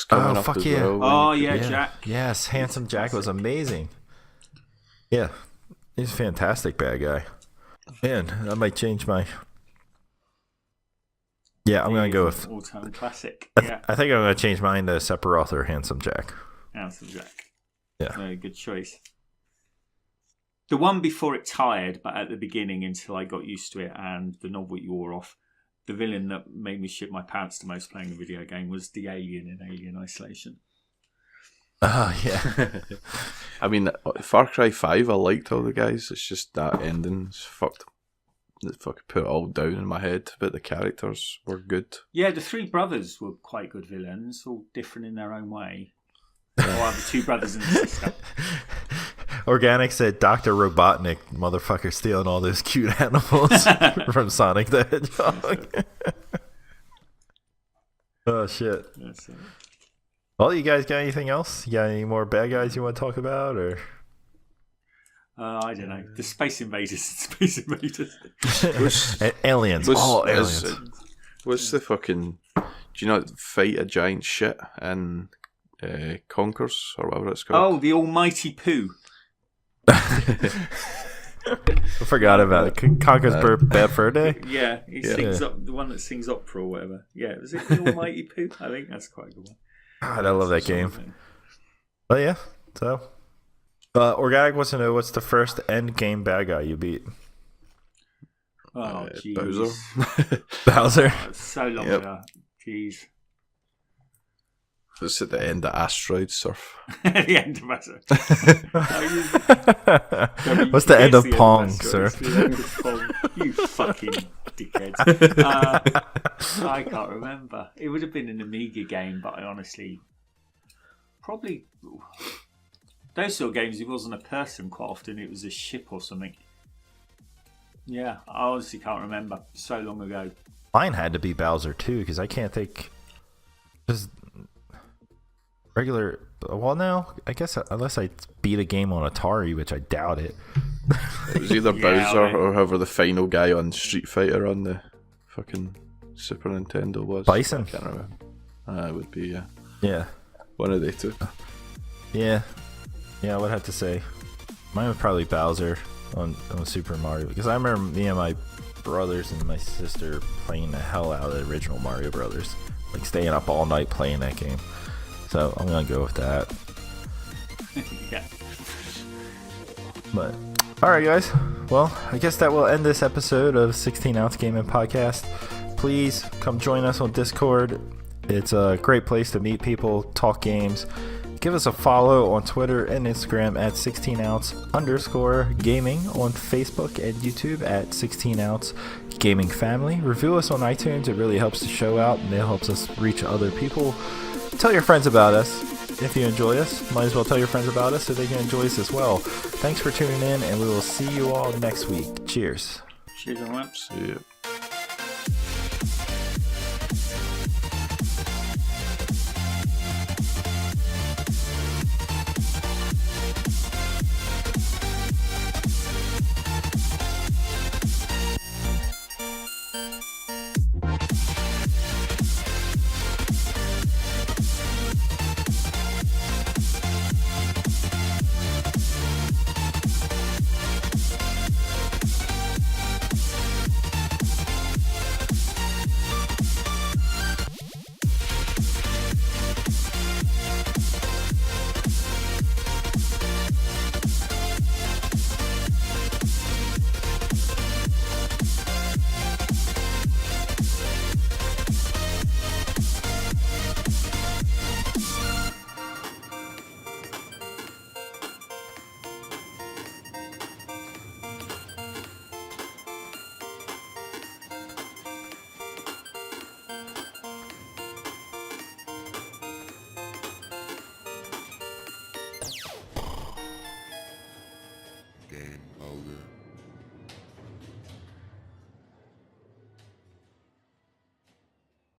coming up fuck as yeah. well. Oh yeah, Jack. Yes, Handsome Jack was amazing. Yeah, he's a fantastic bad guy. Man, I might change my. Yeah, I'm gonna go with. all-time classic. I Yeah, think I'm gonna change mine to Sephiroth or Handsome Jack. Handsome Jack. Yeah. Very good choice. The one before it tired, but at the beginning until I got used to it and the novel you wore off, the villain that made me shit my pants the most playing a video game was the alien in Alien Isolation. Oh yeah. I mean, Far Cry 5, I liked all the guys. It's just that ending's fucked. It fucking put it all down in my head, but the characters were good. Yeah, the three brothers were quite good villains, all different in their own way. Or the two brothers and the sister. Organic said Dr. Robotnik, motherfucker, stealing all those cute animals from Sonic the Hedgehog. Oh shit. That's it. Well, you guys got anything else? You got any more bad guys you want to talk about, or? I don't know. The Space Invaders. Space Invaders. Aliens. All aliens. What's the fucking... Do you not fight a giant shit in Conkers, or whatever it's called? Oh, the Almighty Pooh. I forgot about it. Conker's Bad Fur Day? Yeah, he sings up, the one that sings opera or whatever. Yeah, was it the Almighty Pooh? I think that's quite a good one. God, I love that game. But yeah, so... Organic wants to know what's the first end game bad guy you beat? Oh, jeez. Bowser. Bowser? Oh, it's so long ago. Jeez. It's at the end of Asteroid Surf. The end of Bowser. What's the end of Pong, sir? The end of Pong. You fucking dickhead. I can't remember. It would have been an Amiga game, but I honestly... Probably... Those sort of games, it wasn't a person quite often, it was a ship or something. Yeah, I honestly can't remember. So long ago. Mine had to be Bowser too, because I can't think... Just regular... Well, no, I guess unless I beat a game on Atari, which I doubt it. It was either Bowser or however the final guy on Street Fighter on the fucking Super Nintendo was. Bison? I can't remember. It would be, yeah. Yeah. One of the two. Yeah. Yeah, I would have to say. Mine was probably Bowser on Super Mario. Because I remember me and my brothers and my sister playing the hell out of the original Mario Brothers. Like staying up all night playing that game. So I'm going to go with that. Yeah. But, alright guys. Well, I guess that will end this episode of 16 Ounce Gaming Podcast. Please come join us on Discord. It's a great place to meet people, talk games. Give us a follow on Twitter and Instagram at 16ounce_gaming, on Facebook and YouTube at 16ounce gaming family. Review us on iTunes. It really helps the show out and it helps us reach other people. Tell your friends about us. If you enjoy us, might as well tell your friends about us so they can enjoy us as well. Thanks for tuning in, and we will see you all next week. Cheers. Cheers, everyone. See you.